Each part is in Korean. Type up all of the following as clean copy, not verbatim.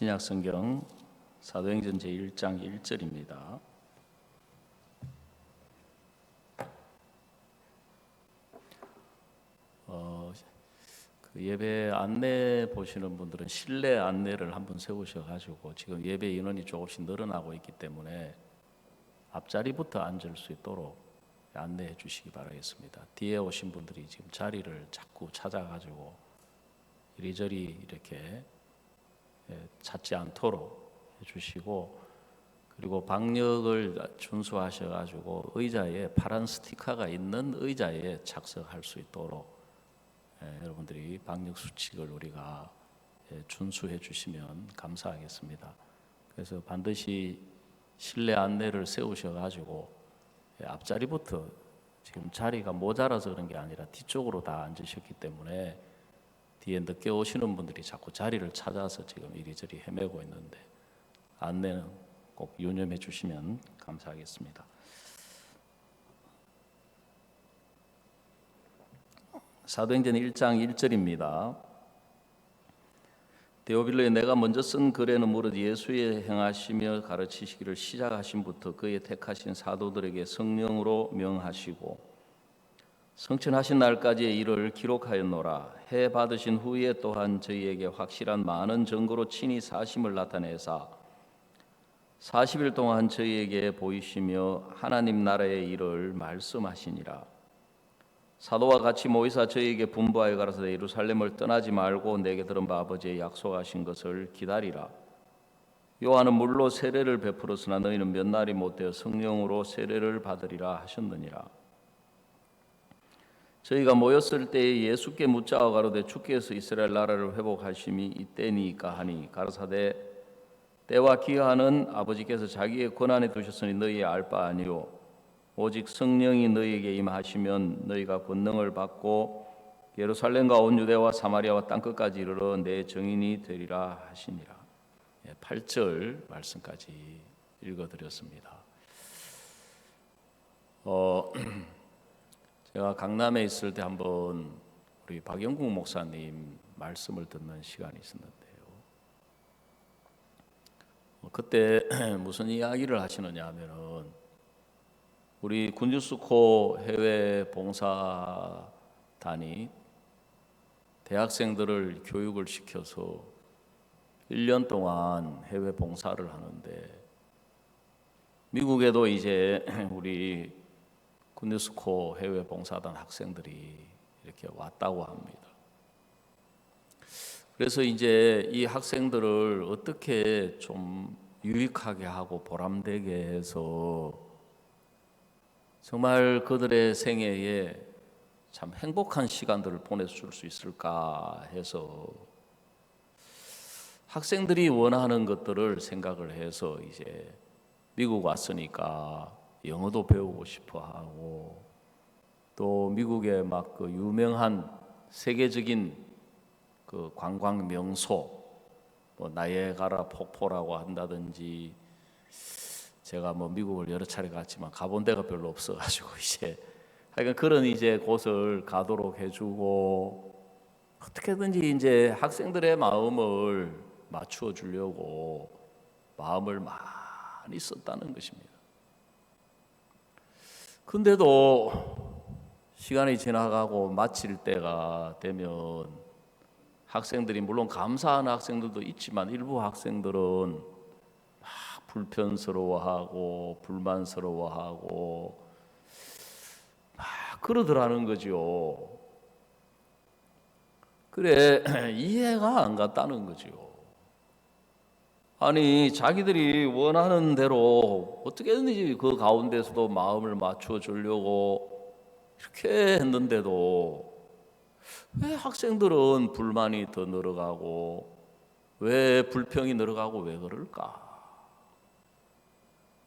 신약 성경 사도행전 제1장 1절입니다. 예배 안내 보시는 분들은 실내 안내를 한번 세우셔가지고 지금 예배 인원이 조금씩 늘어나고 있기 때문에 앞자리부터 앉을 수 있도록 안내해 주시기 바라겠습니다. 뒤에 오신 분들이 지금 자리를 자꾸 찾아가지고 이리저리 이렇게 찾지 않도록 해주시고, 그리고 방역을 준수하셔가지고 의자에 파란 스티커가 있는 의자에 착석할 수 있도록 여러분들이 방역 수칙을 우리가 준수해 주시면 감사하겠습니다. 그래서 반드시 실내 안내를 세우셔가지고 앞자리부터, 지금 자리가 모자라서 그런 게 아니라 뒤쪽으로 다 앉으셨기 때문에 뒤에 늦게 오시는 분들이 자꾸 자리를 찾아서 지금 이리저리 헤매고 있는데 안내는 꼭 유념해 주시면 감사하겠습니다. 사도행전 1장 1절입니다. 데오빌로에 내가 먼저 쓴 글에는 무릇 예수의 행하시며 가르치시기를 시작하신부터 그의 택하신 사도들에게 성령으로 명하시고 성천하신 날까지의 일을 기록하였노라. 해 받으신 후에 또한 저희에게 확실한 많은 증거로 친히 사심을 나타내사 40일 동안 저희에게 보이시며 하나님 나라의 일을 말씀하시니라. 사도와 같이 모이사 저희에게 분부하여 가라사대 예루살렘을 떠나지 말고 내게 들은 바 아버지의 약속하신 것을 기다리라. 요한은 물로 세례를 베풀었으나 너희는 몇 날이 못되어 성령으로 세례를 받으리라 하셨느니라. 저희가 모였을 때에 예수께 묻자와 가로되 주께서 이스라엘 나라를 회복하심이 이때니까 하니 가라사대 때와 기한은 아버지께서 자기의 권한에 두셨으니 너희의 알 바 아니요 오직 성령이 너희에게 임하시면 너희가 권능을 받고 예루살렘과 온 유대와 사마리아와 땅끝까지 이르러 내 증인이 되리라 하시니라. 8절 말씀까지 읽어드렸습니다. 제가 강남에 있을 때 한번 우리 박영국 목사님 말씀을 듣는 시간이 있었는데요. 그때 무슨 이야기를 하시느냐 하면은 우리 군주스코 해외 봉사단이 대학생들을 교육을 시켜서 1년 동안 해외 봉사를 하는데 미국에도 이제 우리 군주스코 해외 봉사단 학생들이 이렇게 왔다고 합니다. 그래서 이제 이 학생들을 어떻게 좀 유익하게 하고 보람되게 해서 정말 그들의 생애에 참 행복한 시간들을 보내줄 수 있을까 해서 학생들이 원하는 것들을 생각을 해서 이제 미국 왔으니까 영어도 배우고 싶어 하고 또 미국의 막 그 유명한 세계적인 그 관광 명소 뭐 나이아가라 폭포라고 한다든지, 제가 뭐 미국을 여러 차례 갔지만 가본 데가 별로 없어가지고 이제 하여간 그런 이제 곳을 가도록 해주고 어떻게든지 이제 학생들의 마음을 맞추어 주려고 마음을 많이 썼다는 것입니다. 근데도 시간이 지나가고 마칠 때가 되면 학생들이, 물론 감사하는 학생들도 있지만 일부 학생들은 막 불편스러워하고 불만스러워하고 막 그러더라는 거죠. 그래 이해가 안 갔다는 거죠. 아니 자기들이 원하는 대로 어떻게든지 그 가운데서도 마음을 맞춰 주려고 이렇게 했는데도 왜 학생들은 불만이 더 늘어가고 왜 불평이 늘어가고 왜 그럴까?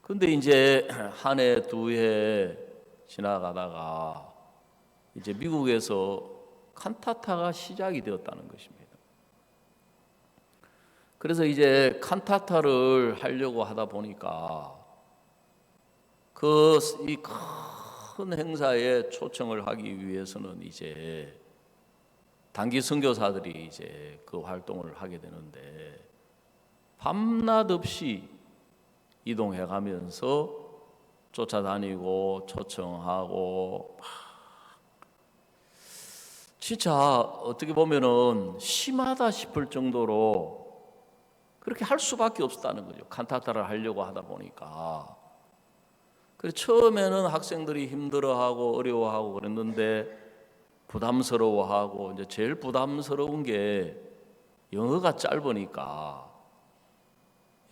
근데 이제 한 해 두 해 지나가다가 이제 미국에서 칸타타가 시작이 되었다는 것입니다. 그래서 이제 칸타타를 하려고 하다 보니까 이 큰 행사에 초청을 하기 위해서는 이제 단기 선교사들이 이제 그 활동을 하게 되는데 밤낮 없이 이동해 가면서 쫓아다니고 초청하고, 진짜 어떻게 보면은 심하다 싶을 정도로 그렇게 할 수밖에 없었다는 거죠. 칸타타를 하려고 하다 보니까. 그래서 처음에는 학생들이 힘들어하고 어려워하고 그랬는데 부담스러워하고, 이제 제일 부담스러운 게 영어가 짧으니까.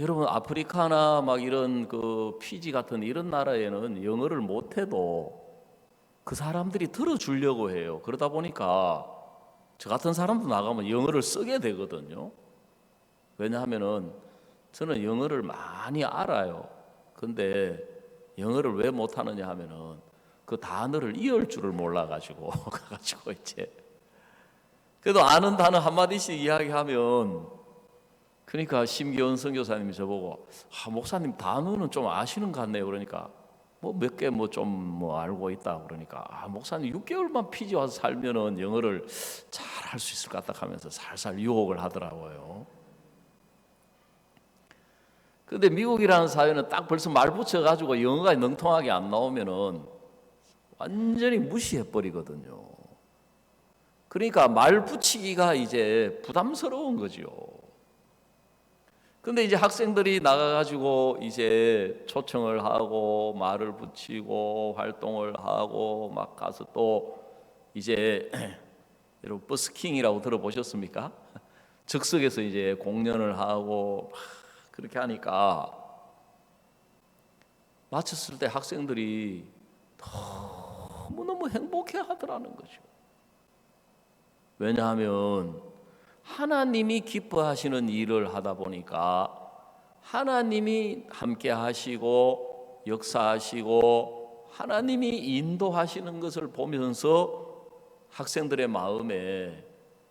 여러분, 아프리카나 막 이런 그 피지 같은 이런 나라에는 영어를 못해도 그 사람들이 들어주려고 해요. 그러다 보니까 저 같은 사람도 나가면 영어를 쓰게 되거든요. 왜냐하면은 저는 영어를 많이 알아요. 근데 영어를 왜 못하느냐 하면은 그 단어를 이을 줄을 몰라가지고 가가지고 이제 그래도 아는 단어 한마디씩 이야기하면, 그러니까 심기원 선교사님이 저보고 목사님 단어는 좀 아시는 것 같네요. 그러니까 뭐 몇 개 뭐 좀 뭐 알고 있다 그러니까 목사님 6개월만 피지 와서 살면은 영어를 잘 할 수 있을 것 같다 하면서 살살 유혹을 하더라고요. 근데 미국이라는 사회는 딱 벌써 말 붙여가지고 영어가 능통하게 안 나오면은 완전히 무시해 버리거든요. 그러니까 말 붙이기가 이제 부담스러운 거죠. 근데 이제 학생들이 나가가지고 이제 초청을 하고 말을 붙이고 활동을 하고 막 가서 또 이제 여러분 버스킹이라고 들어보셨습니까? 즉석에서 이제 공연을 하고 막 그렇게 하니까 마쳤을 때 학생들이 너무너무 행복해 하더라는 거죠. 왜냐하면 하나님이 기뻐하시는 일을 하다 보니까 하나님이 함께 하시고 역사하시고 하나님이 인도하시는 것을 보면서 학생들의 마음에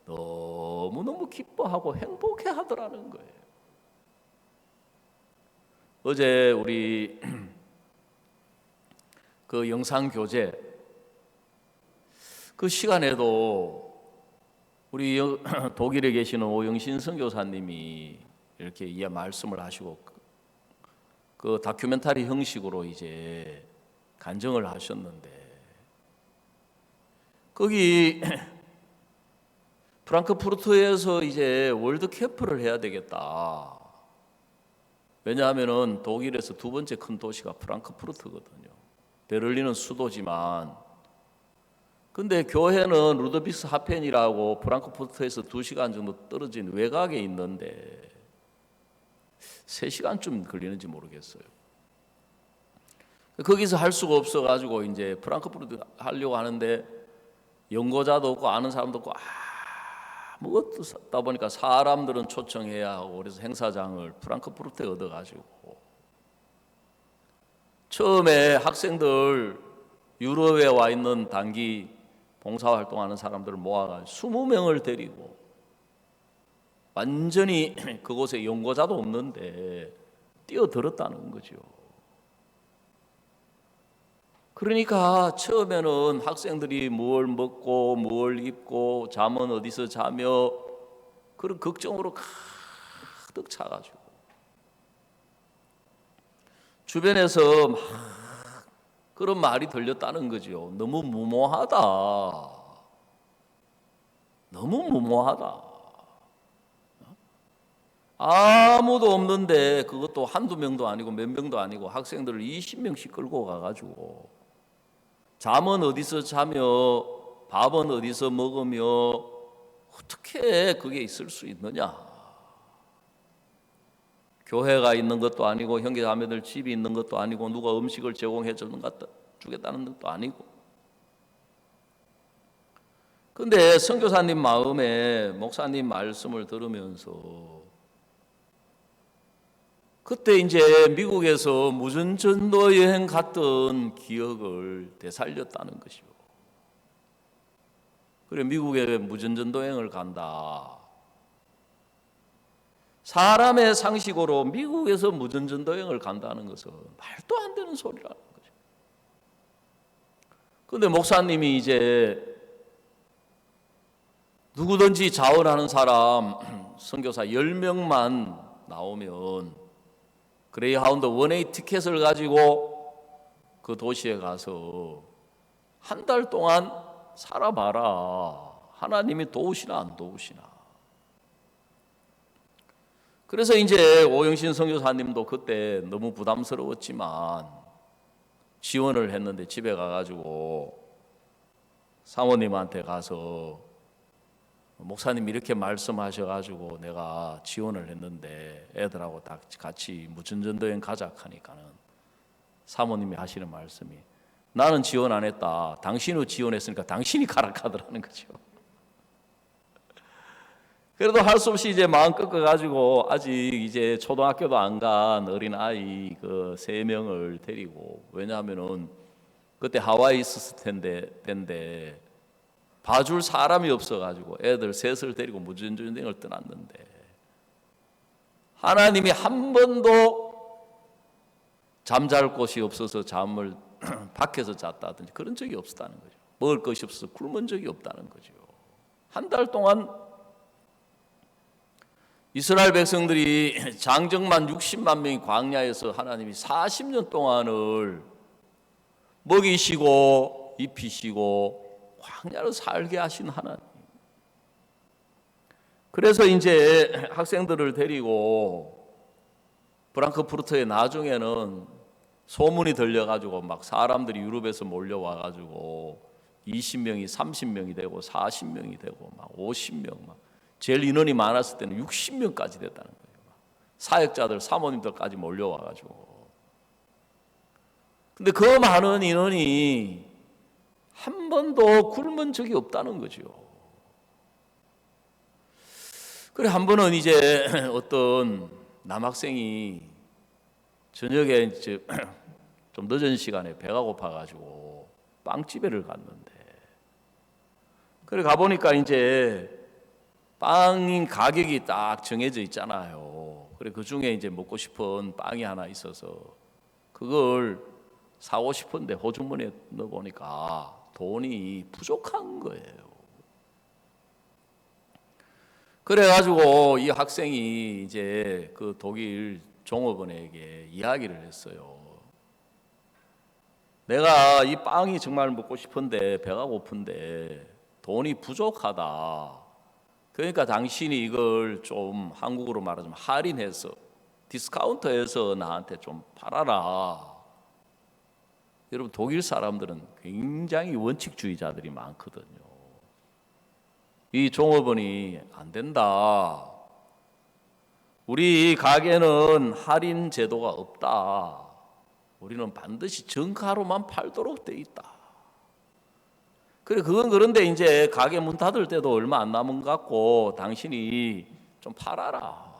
너무너무 기뻐하고 행복해 하더라는 거예요. 어제 우리 그 영상 교재 그 시간에도 우리 독일에 계시는 오영신 선교사님이 이렇게 말씀을 하시고 그 다큐멘터리 형식으로 이제 간증을 하셨는데, 거기 프랑크푸르트에서 이제 월드 캠프를 해야 되겠다. 왜냐하면은 독일에서 두 번째 큰 도시가 프랑크푸르트거든요. 베를린은 수도지만, 근데 교회는 루드비스 하펜이라고 프랑크푸르트에서 2시간 정도 떨어진 외곽에 있는데 3시간쯤 걸리는지 모르겠어요. 거기서 할 수가 없어가지고 이제 프랑크푸르트 하려고 하는데 연고자도 없고 아는 사람도 없고 아무것도 없다 보니까 사람들은 초청해야 하고, 그래서 행사장을 프랑크푸르트에 얻어가지고 처음에 학생들 유럽에 와 있는 단기 봉사활동하는 사람들을 모아가지고 20명을 데리고 완전히 그곳에 연고자도 없는데 뛰어들었다는 거죠. 그러니까 처음에는 학생들이 뭘 먹고 뭘 입고 잠은 어디서 자며 그런 걱정으로 가득 차가지고 주변에서 막 그런 말이 들렸다는 거죠. 너무 무모하다. 너무 무모하다. 아무도 없는데, 그것도 한두 명도 아니고 몇 명도 아니고 학생들을 20명씩 끌고 가가지고 잠은 어디서 자며 밥은 어디서 먹으며 어떻게 그게 있을 수 있느냐. 교회가 있는 것도 아니고 형제자매들 집이 있는 것도 아니고 누가 음식을 제공해 주겠다는 것도 아니고. 근데 선교사님 마음에 목사님 말씀을 들으면서 그때 이제 미국에서 무전전도 여행 갔던 기억을 되살렸다는 것이요. 그래, 미국에 무전전도 여행을 간다. 사람의 상식으로 미국에서 무전전도 여행을 간다는 것은 말도 안 되는 소리라는 거죠. 그런데 목사님이 이제 누구든지 자원하는 사람 선교사 10명만 나오면 그레이하운드 원웨이 티켓을 가지고 그 도시에 가서 한 달 동안 살아봐라. 하나님이 도우시나 안 도우시나. 그래서 이제 오영신 선교사님도 그때 너무 부담스러웠지만 지원을 했는데 집에 가가지고 사모님한테 가서 목사님 이렇게 말씀하셔가지고 내가 지원을 했는데 애들하고 다 같이 무전전도 여행 가자 하니까는 사모님이 하시는 말씀이 나는 지원 안 했다. 당신이 지원했으니까 당신이 가라 하더라는 거죠. 그래도 할 수 없이 이제 마음 꺾어가지고 아직 이제 초등학교도 안 간 어린 아이 그 3명을 데리고 왜냐하면은 그때 하와이 있었을 텐데 봐줄 사람이 없어가지고 애들 셋을 데리고 무전전행을 떠났는데 하나님이 한 번도 잠잘 곳이 없어서 잠을 밖에서 잤다든지 그런 적이 없었다는 거죠. 먹을 것이 없어서 굶은 적이 없다는 거죠. 한 달 동안 이스라엘 백성들이 장정만 60만 명이 광야에서 하나님이 40년 동안을 먹이시고 입히시고 광야를 살게 하신 하나님. 그래서 이제 학생들을 데리고 프랑크푸르트에 나중에는 소문이 들려가지고 막 사람들이 유럽에서 몰려와가지고 20명이 30명이 되고 40명이 되고 막 50명 막 제일 인원이 많았을 때는 60명까지 됐다는 거예요. 사역자들 사모님들까지 몰려와가지고. 근데 그 많은 인원이 한 번도 굶은 적이 없다는 거죠. 그래 한 번은 이제 어떤 남학생이 저녁에 이제 좀 늦은 시간에 배가 고파가지고 빵집에를 갔는데 그래 가보니까 이제 빵 가격이 딱 정해져 있잖아요. 그래 그 중에 이제 먹고 싶은 빵이 하나 있어서 그걸 사고 싶은데 호주머니에 넣어보니까 돈이 부족한 거예요. 그래가지고 이 학생이 이제 그 독일 종업원에게 이야기를 했어요. 내가 이 빵이 정말 먹고 싶은데 배가 고픈데 돈이 부족하다. 그러니까 당신이 이걸 좀 한국으로 말하자면 할인해서 디스카운트해서 나한테 좀 팔아라. 여러분 독일 사람들은 굉장히 원칙주의자들이 많거든요. 이 종업원이 안 된다. 우리 가게는 할인 제도가 없다. 우리는 반드시 정가로만 팔도록 돼 있다. 그래 그건 그런데 이제 가게 문 닫을 때도 얼마 안 남은 것 같고 당신이 좀 팔아라.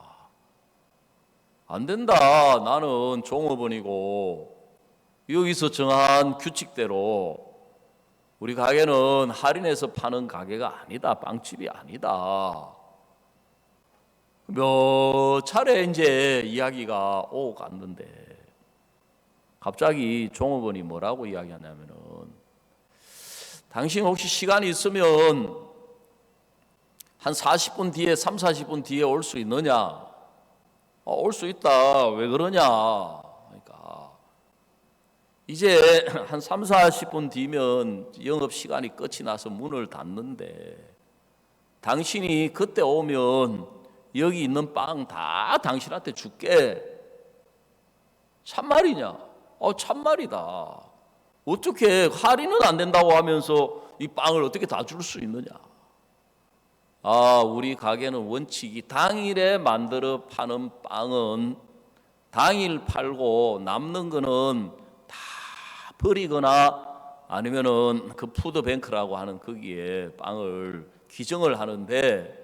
안 된다. 나는 종업원이고 여기서 정한 규칙대로 우리 가게는 할인해서 파는 가게가 아니다. 빵집이 아니다. 몇 차례 이제 이야기가 오고 갔는데 갑자기 종업원이 뭐라고 이야기하냐면은 당신 혹시 시간이 있으면 한 40분 뒤에 3, 40분 뒤에 올 수 있느냐? 올 수 있다. 왜 그러냐? 그러니까 이제 한 3, 40분 뒤면 영업 시간이 끝이 나서 문을 닫는데 당신이 그때 오면 여기 있는 빵 다 당신한테 줄게. 참말이냐? 참말이다. 어떻게 할인은 안 된다고 하면서 이 빵을 어떻게 다 줄 수 있느냐? 우리 가게는 원칙이 당일에 만들어 파는 빵은 당일 팔고 남는 거는 다 버리거나 아니면은 그 푸드뱅크라고 하는 거기에 빵을 기증을 하는데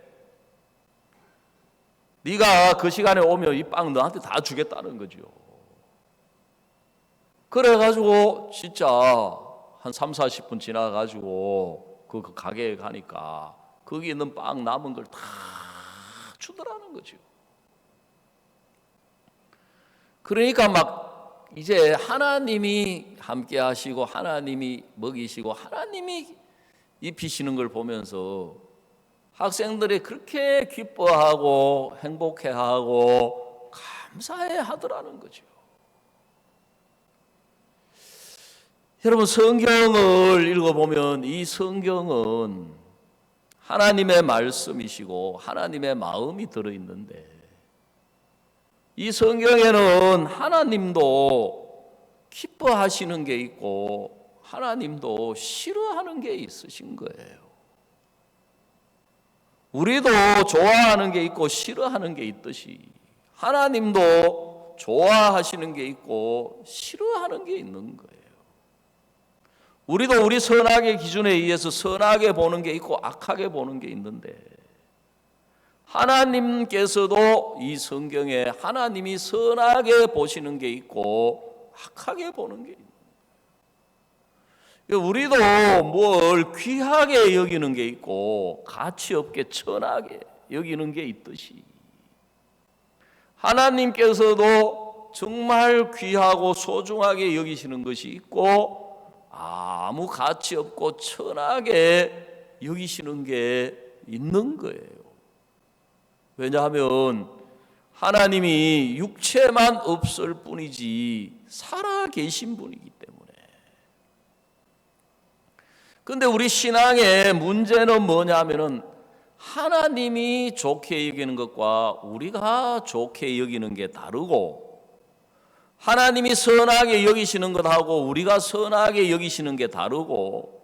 네가 그 시간에 오면 이 빵 너한테 다 주겠다는 거죠. 그래가지고 진짜 한 3, 40분 지나가지고 그 가게에 가니까 거기 있는 빵 남은 걸 다 주더라는 거죠. 그러니까 막 이제 하나님이 함께 하시고 하나님이 먹이시고 하나님이 입히시는 걸 보면서 학생들이 그렇게 기뻐하고 행복해하고 감사해 하더라는 거죠. 여러분, 성경을 읽어보면 이 성경은 하나님의 말씀이시고 하나님의 마음이 들어있는데, 이 성경에는 하나님도 기뻐하시는 게 있고 하나님도 싫어하는 게 있으신 거예요. 우리도 좋아하는 게 있고 싫어하는 게 있듯이 하나님도 좋아하시는 게 있고 싫어하는 게 있는 거예요. 우리도 우리 선악의 기준에 의해서 선하게 보는 게 있고 악하게 보는 게 있는데, 하나님께서도 이 성경에 하나님이 선하게 보시는 게 있고 악하게 보는 게 있는 거예요. 우리도 뭘 귀하게 여기는 게 있고 가치 없게 천하게 여기는 게 있듯이, 하나님께서도 정말 귀하고 소중하게 여기시는 것이 있고 아무 가치 없고 천하게 여기시는 게 있는 거예요. 왜냐하면 하나님이 육체만 없을 뿐이지 살아 계신 분이기 때문에. 그런데 우리 신앙의 문제는 뭐냐면은 하나님이 좋게 여기는 것과 우리가 좋게 여기는 게 다르고, 하나님이 선하게 여기시는 것하고 우리가 선하게 여기시는 게 다르고,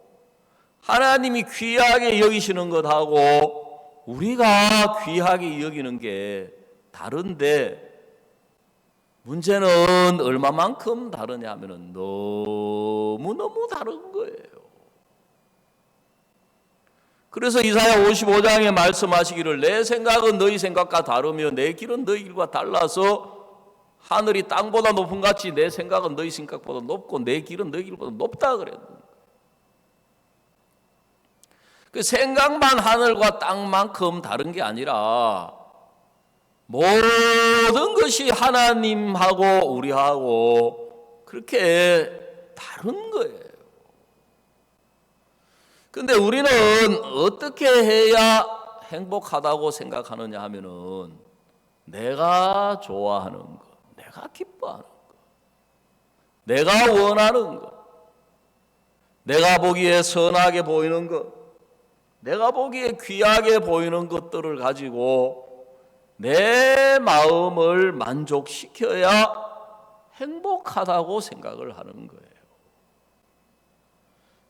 하나님이 귀하게 여기시는 것하고 우리가 귀하게 여기는 게 다른데, 문제는 얼마만큼 다르냐 하면 너무너무 다른 거예요. 그래서 이사야 55장에 말씀하시기를 내 생각은 너희 생각과 다르며 내 길은 너희 길과 달라서 하늘이 땅보다 높은 같이 내 생각은 너희 생각보다 높고 내 길은 너희 길보다 높다 그랬는데, 그 생각만 하늘과 땅만큼 다른 게 아니라 모든 것이 하나님하고 우리하고 그렇게 다른 거예요. 근데 우리는 어떻게 해야 행복하다고 생각하느냐 하면은 내가 좋아하는 것, 내가 기뻐하는 것, 내가 원하는 것, 내가 보기에 선하게 보이는 것, 내가 보기에 귀하게 보이는 것들을 가지고 내 마음을 만족시켜야 행복하다고 생각을 하는 거예요.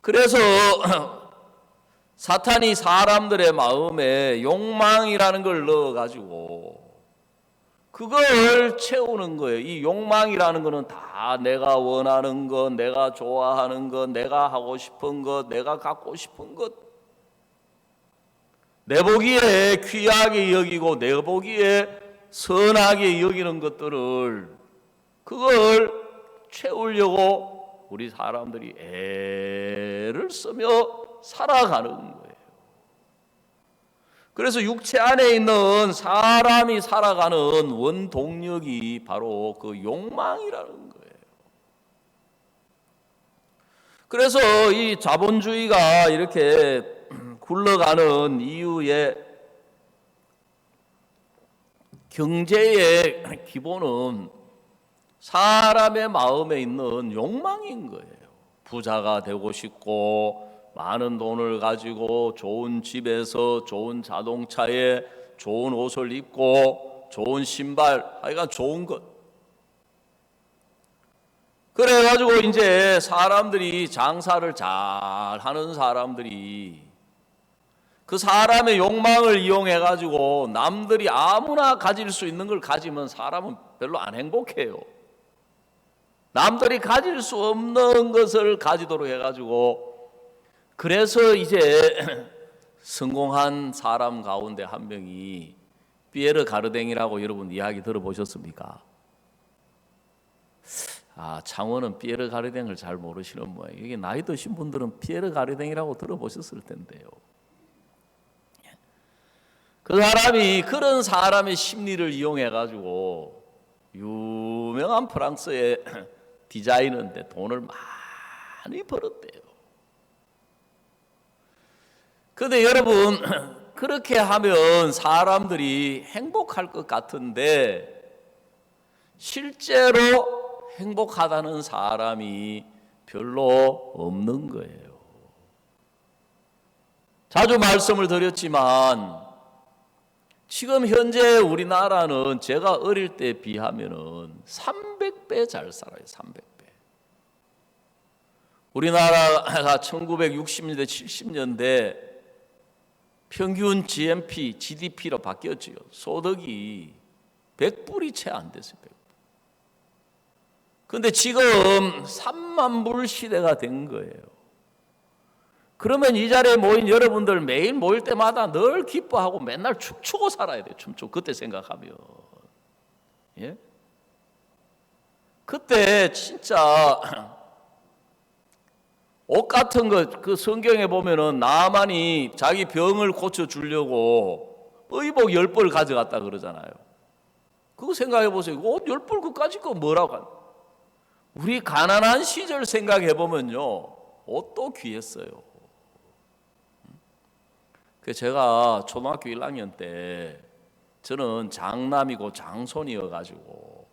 그래서 사탄이 사람들의 마음에 욕망이라는 걸 넣어가지고 그걸 채우는 거예요. 이 욕망이라는 거는 다 내가 원하는 것, 내가 좋아하는 것, 내가 하고 싶은 것, 내가 갖고 싶은 것, 내 보기에 귀하게 여기고 내 보기에 선하게 여기는 것들을, 그걸 채우려고 우리 사람들이 애를 쓰며 살아가는 거예요. 그래서 육체 안에 있는 사람이 살아가는 원동력이 바로 그 욕망이라는 거예요. 그래서 이 자본주의가 이렇게 굴러가는 이유의 경제의 기본은 사람의 마음에 있는 욕망인 거예요. 부자가 되고 싶고 많은 돈을 가지고 좋은 집에서 좋은 자동차에 좋은 옷을 입고 좋은 신발, 하여간 좋은 것. 그래가지고 이제 사람들이 장사를 잘 하는 사람들이 그 사람의 욕망을 이용해가지고 남들이 아무나 가질 수 있는 걸 가지면 사람은 별로 안 행복해요. 남들이 가질 수 없는 것을 가지도록 해가지고, 그래서 이제 성공한 사람 가운데 한 명이 피에르 가르댕이라고 여러분 이야기 들어보셨습니까? 창원은 피에르 가르댕을 잘 모르시는 모양이에요. 이게 나이 드신 분들은 피에르 가르댕이라고 들어보셨을 텐데요. 그 사람이 그런 사람의 심리를 이용해 가지고 유명한 프랑스의 디자이너인데 돈을 많이 벌었대요. 그런데 여러분, 그렇게 하면 사람들이 행복할 것 같은데 실제로 행복하다는 사람이 별로 없는 거예요. 자주 말씀을 드렸지만 지금 현재 우리나라는 제가 어릴 때 비하면은 300배 잘 살아요. 300배. 우리나라가 1960년대, 70년대 평균 GDP로 바뀌었죠. 소득이 100불이 채 안 됐어요. 100불. 근데 지금 3만 불 시대가 된 거예요. 그러면 이 자리에 모인 여러분들 매일 모일 때마다 늘 기뻐하고 맨날 춤추고 살아야 돼요. 춤추고 그때 생각하면. 예? 그때 진짜 옷 같은 거 그 성경에 보면은 나만이 자기 병을 고쳐 주려고 의복 10벌 가져갔다 그러잖아요. 그거 생각해 보세요. 옷 10벌 그까짓 거 뭐라고 하나? 우리 가난한 시절 생각해 보면요. 옷도 귀했어요. 그래서 제가 초등학교 1학년 때 저는 장남이고 장손이어 가지고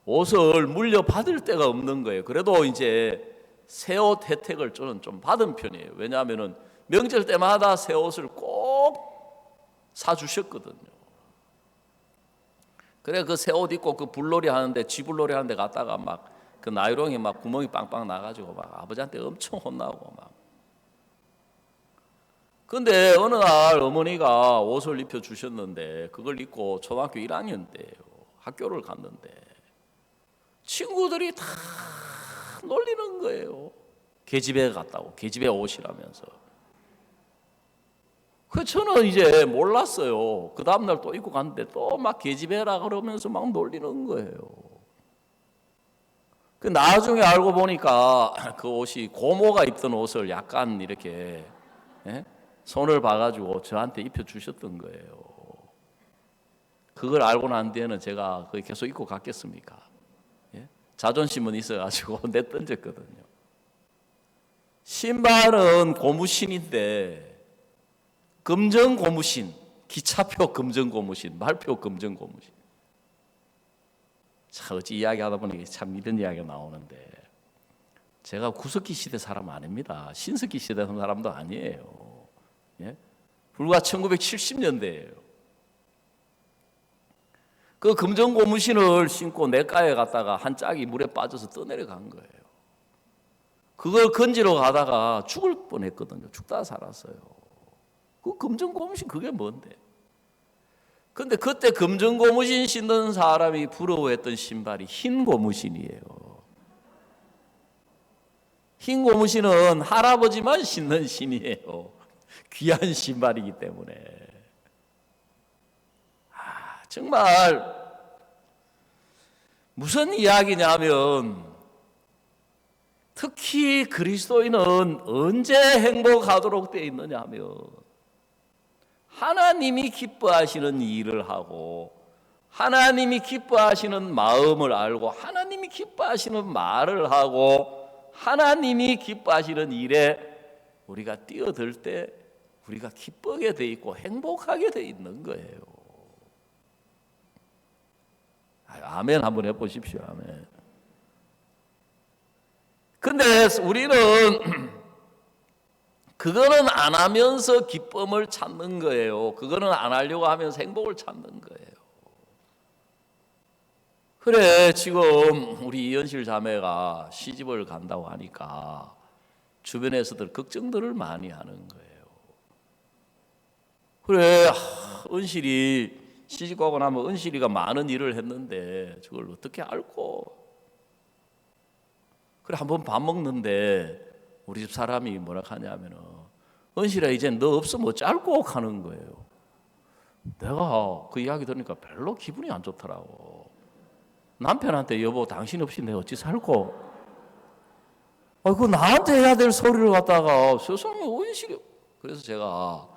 옷을 물려받을 데가 없는 거예요. 그래도 이제 새 옷 혜택을 저는 좀 받은 편이에요. 왜냐하면 명절 때마다 새 옷을 꼭 사주셨거든요. 그래 그 새 옷 입고 그 불놀이 하는데 쥐불놀이 하는데 갔다가 막 그 나이롱이 막 구멍이 빵빵 나가지고 막 아버지한테 엄청 혼나고 막. 근데 어느 날 어머니가 옷을 입혀 주셨는데 그걸 입고 초등학교 1학년 때예요. 학교를 갔는데 친구들이 다 놀리는 거예요. 계집애 같다고. 계집애 옷이라면서. 그 저는 이제 몰랐어요. 그 다음날 또 입고 갔는데 또 막 계집애라 그러면서 막 놀리는 거예요. 그 나중에 알고 보니까 그 옷이 고모가 입던 옷을 약간 이렇게 손을 봐가지고 저한테 입혀 주셨던 거예요. 그걸 알고 난 뒤에는 제가 그걸 계속 입고 갔겠습니까? 자존심은 있어가지고 내던졌거든요. 신발은 고무신인데 금전 고무신, 기차표 금전 고무신, 말표 금전 고무신. 참 어찌 이야기하다 보니 참 이런 이야기가 나오는데 제가 구석기 시대 사람 아닙니다. 신석기 시대 사람도 아니에요. 예? 불과 1970년대예요. 그 금전 고무신을 신고 냇가에 갔다가 한 짝이 물에 빠져서 떠내려간 거예요. 그걸 건지러 가다가 죽을 뻔했거든요. 죽다 살았어요. 그 금전 고무신 그게 뭔데? 근데 그때 금전 고무신 신는 사람이 부러워했던 신발이 흰 고무신이에요. 흰 고무신은 할아버지만 신는 신이에요. 귀한 신발이기 때문에. 정말 무슨 이야기냐면 특히 그리스도인은 언제 행복하도록 되어 있느냐 하면 하나님이 기뻐하시는 일을 하고 하나님이 기뻐하시는 마음을 알고 하나님이 기뻐하시는 말을 하고 하나님이 기뻐하시는 일에 우리가 뛰어들 때 우리가 기쁘게 돼 있고 행복하게 돼 있는 거예요. 아멘 한번 해보십시오. 아멘. 근데 우리는 그거는 안 하면서 기쁨을 찾는 거예요. 그거는 안 하려고 하면서 행복을 찾는 거예요. 그래 지금 우리 이현실 자매가 시집을 간다고 하니까 주변에서들 걱정들을 많이 하는 거예요. 그래 은실이 시집 가고 나면 은실이가 많은 일을 했는데 저걸 어떻게 알고? 그래 한번 밥 먹는데 우리 집 사람이 뭐라 하냐면은 은실아 이제 너 없으면 어쩔고 하는 거예요. 내가 그 이야기 들으니까 별로 기분이 안 좋더라고. 남편한테 여보 당신 없이 내가 어찌 살고? 그 나한테 해야 될 소리를 갖다가 세상에 은실이. 그래서 제가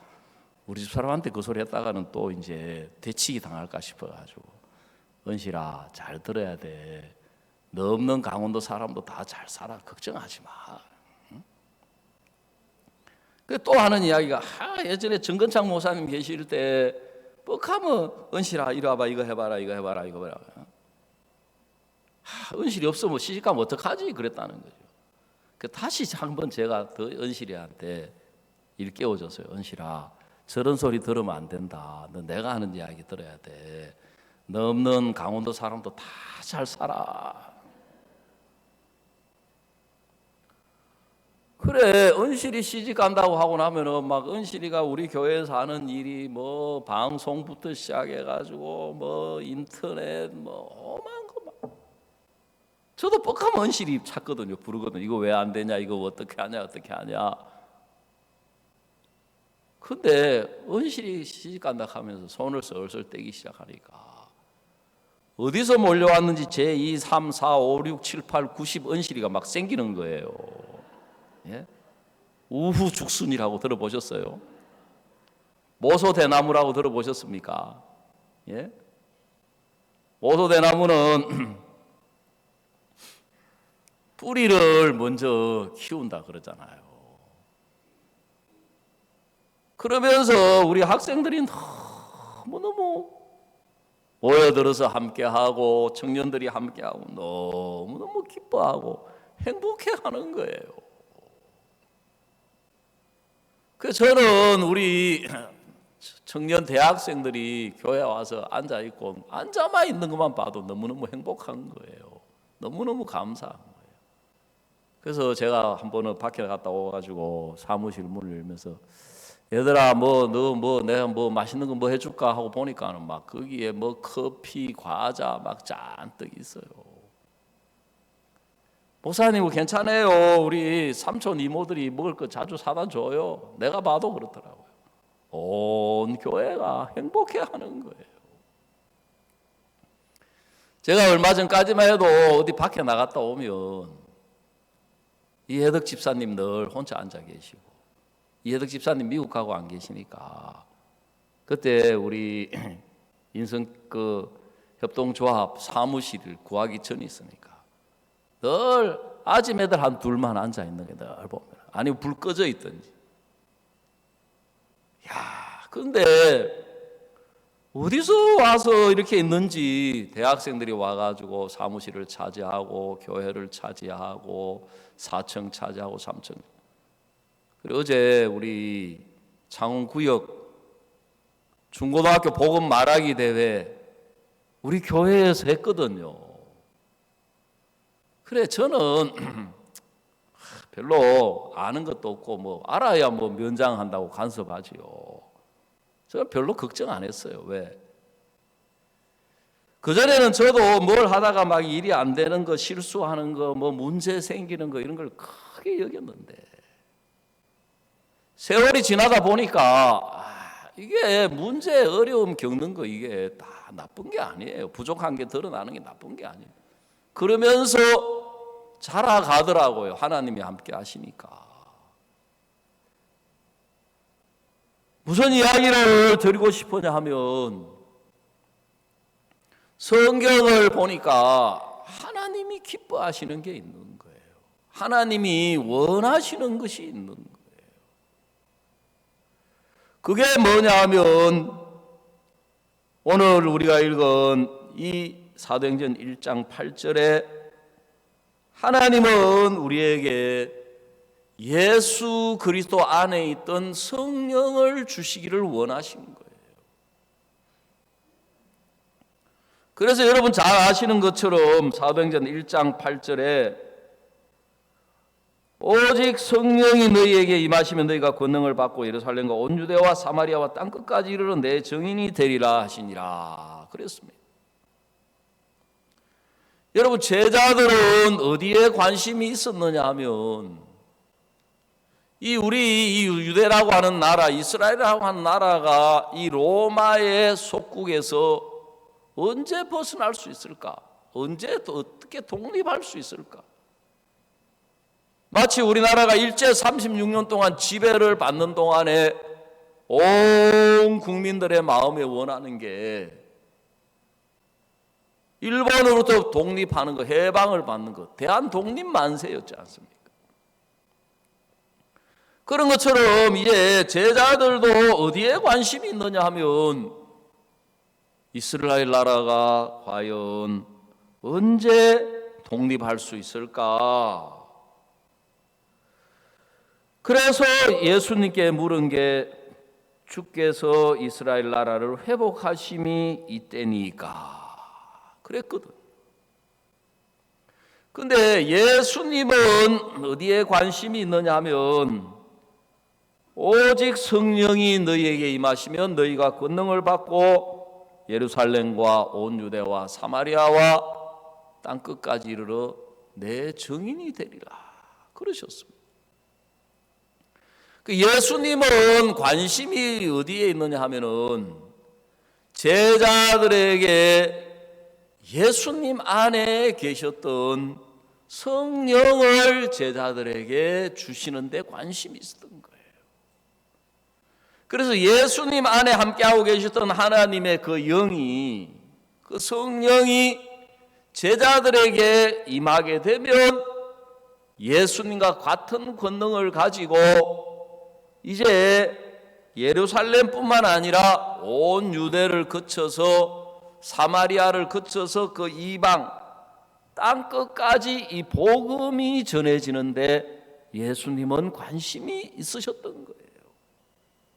우리 집 사람한테 그 소리 했다가는 또 이제 대치기 당할까 싶어가지고 은실아 잘 들어야 돼. 너 없는 강원도 사람도 다 잘 살아. 걱정하지 마. 응? 또 하는 이야기가 예전에 정건창 목사님 계실 때 뻑하면 은실아 이리 와봐 이거 해봐라 이거 해봐라 이거 해봐라. 은실이 없으면 시집가면 어떡하지? 그랬다는 거죠. 다시 한번 제가 더 은실이한테 일깨워줬어요. 은실아, 저런 소리 들으면 안 된다. 너 내가 하는 이야기 들어야 돼. 너 없는 강원도 사람도 다 잘 살아. 그래, 은실이 시집 간다고 하고 나면은 막 은실이가 우리 교회에서 하는 일이 뭐 방송부터 시작해가지고 뭐 인터넷 뭐 어마한 거 막. 저도 뻑하면 은실이 찾거든요. 부르거든요. 이거 왜 안 되냐? 이거 어떻게 하냐? 어떻게 하냐? 근데 은실이 시집 간다 하면서 손을 슬슬 떼기 시작하니까 어디서 몰려왔는지 제2, 3, 4, 5, 6, 7, 8, 90 은실이가 막 생기는 거예요. 예? 우후죽순이라고 들어보셨어요? 모소대나무라고 들어보셨습니까? 예? 모소대나무는 뿌리를 먼저 키운다 그러잖아요. 그러면서 우리 학생들이 너무너무 모여들어서 함께하고 청년들이 함께하고 너무너무 기뻐하고 행복해하는 거예요. 그래서 저는 우리 청년 대학생들이 교회 와서 앉아있고 앉아만 있는 것만 봐도 너무너무 행복한 거예요. 너무너무 감사한 거예요. 그래서 제가 한 번은 밖에 갔다 와가지고 사무실 문을 열면서 얘들아 내가 뭐 맛있는 거 뭐 해줄까 하고 보니까는 막 거기에 뭐 커피, 과자 막 잔뜩 있어요. 목사님 괜찮아요. 우리 삼촌 이모들이 먹을 거 자주 사다 줘요. 내가 봐도 그렇더라고요. 온 교회가 행복해하는 거예요. 제가 얼마 전까지만 해도 어디 밖에 나갔다 오면 이해덕 집사님 늘 혼자 앉아 계시고 이해덕 집사님 미국 가고 안 계시니까 그때 우리 인성 협동조합 사무실을 구하기 전에 있으니까 늘 아침 애들 한 둘만 앉아 있는 게 늘 보면 아니면 불 꺼져 있든지. 야, 근데 어디서 와서 이렇게 있는지 대학생들이 와가지고 사무실을 차지하고 교회를 차지하고 4층 차지하고 3층. 그리고 어제 우리 창원구역 중고등학교 복음 말하기 대회 우리 교회에서 했거든요. 그래 저는 별로 아는 것도 없고 뭐 알아야 뭐 면장한다고 간섭하지요. 저는 별로 걱정 안 했어요. 왜? 그전에는 저도 뭘 하다가 막 일이 안 되는 거, 실수하는 거, 뭐 문제 생기는 거 이런 걸 크게 여겼는데 세월이 지나다 보니까 이게 문제, 어려움 겪는 거 이게 다 나쁜 게 아니에요. 부족한 게 드러나는 게 나쁜 게 아니에요. 그러면서 자라가더라고요. 하나님이 함께 하시니까. 무슨 이야기를 드리고 싶으냐 하면 성경을 보니까 하나님이 기뻐하시는 게 있는 거예요. 하나님이 원하시는 것이 있는 거예요. 그게 뭐냐 하면 오늘 우리가 읽은 이 사도행전 1장 8절에 하나님은 우리에게 예수 그리스도 안에 있던 성령을 주시기를 원하신 거예요. 그래서 여러분 잘 아시는 것처럼 사도행전 1장 8절에 오직 성령이 너희에게 임하시면 너희가 권능을 받고 예루살렘과 온 유대와 사마리아와 땅끝까지 이르러 내 증인이 되리라 하시니라 그랬습니다. 여러분 제자들은 어디에 관심이 있었느냐 하면 우리 이 유대라고 하는 나라, 이스라엘이라고 하는 나라가 이 로마의 속국에서 언제 벗어날 수 있을까? 언제 또 어떻게 독립할 수 있을까? 마치 우리나라가 일제 36년 동안 지배를 받는 동안에 온 국민들의 마음에 원하는 게 일본으로부터 독립하는 거, 해방을 받는 거, 대한 독립 만세였지 않습니까? 그런 것처럼 이제 제자들도 어디에 관심이 있느냐 하면 이스라엘 나라가 과연 언제 독립할 수 있을까? 그래서 예수님께 물은 게 주께서 이스라엘 나라를 회복하심이 이때니까 그랬거든. 근데 예수님은 어디에 관심이 있느냐 하면 오직 성령이 너희에게 임하시면 너희가 권능을 받고 예루살렘과 온 유대와 사마리아와 땅끝까지 이르러 내 증인이 되리라 그러셨습니다. 예수님은 관심이 어디에 있느냐 하면은 제자들에게 예수님 안에 계셨던 성령을 제자들에게 주시는 데 관심이 있었던 거예요. 그래서 예수님 안에 함께하고 계셨던 하나님의 그 영이, 그 성령이 제자들에게 임하게 되면 예수님과 같은 권능을 가지고 이제 예루살렘뿐만 아니라 온 유대를 거쳐서 사마리아를 거쳐서 그 이방 땅끝까지 이 복음이 전해지는데 예수님은 관심이 있으셨던 거예요.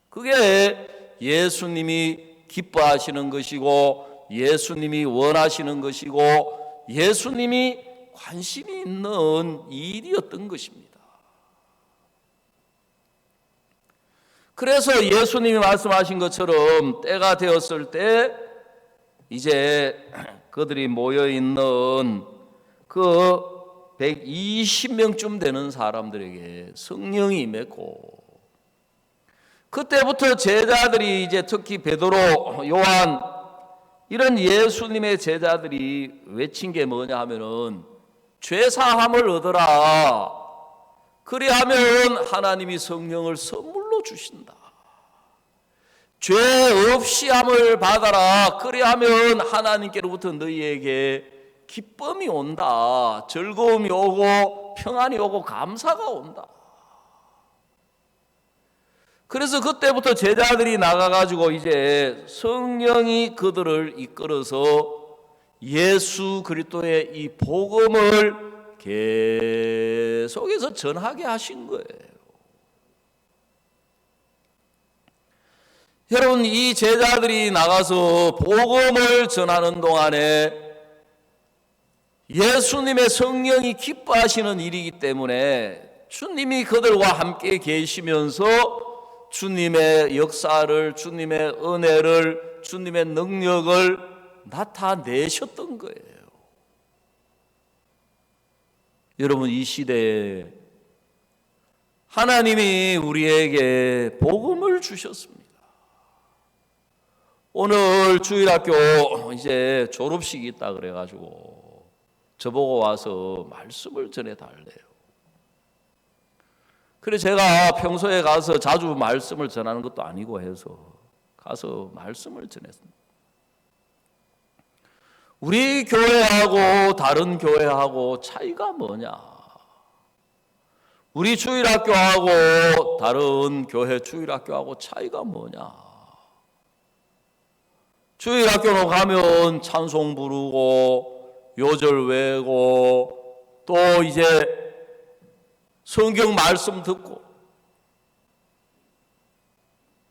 그게 예수님이 기뻐하시는 것이고 예수님이 원하시는 것이고 예수님이 관심이 있는 일이었던 것입니다. 그래서 예수님이 말씀하신 것처럼 때가 되었을 때 이제 그들이 모여있는 그 120명쯤 되는 사람들에게 성령이 임했고 그때부터 제자들이 이제 특히 베드로, 요한 이런 예수님의 제자들이 외친 게 뭐냐 하면은 죄사함을 얻어라. 그리하면 하나님이 성령을 선물로 주신다. 죄 없이 함을 받아라. 그리하면 하나님께로부터 너희에게 기쁨이 온다. 즐거움이 오고 평안이 오고 감사가 온다. 그래서 그때부터 제자들이 나가가지고 이제 성령이 그들을 이끌어서 예수 그리스도의 이 복음을 계속해서 전하게 하신 거예요. 여러분, 이 제자들이 나가서 복음을 전하는 동안에 예수님의 성령이 기뻐하시는 일이기 때문에 주님이 그들과 함께 계시면서 주님의 역사를, 주님의 은혜를, 주님의 능력을 나타내셨던 거예요. 여러분, 이 시대에 하나님이 우리에게 복음을 주셨습니다. 오늘 주일학교 이제 졸업식이 있다 그래가지고 저보고 와서 말씀을 전해달래요. 그래서 제가 평소에 가서 자주 말씀을 전하는 것도 아니고 해서 가서 말씀을 전했습니다. 우리 교회하고 다른 교회하고 차이가 뭐냐? 우리 주일학교하고 다른 교회 주일학교하고 차이가 뭐냐? 주일학교로 가면 찬송 부르고 요절 외고 또 이제 성경 말씀 듣고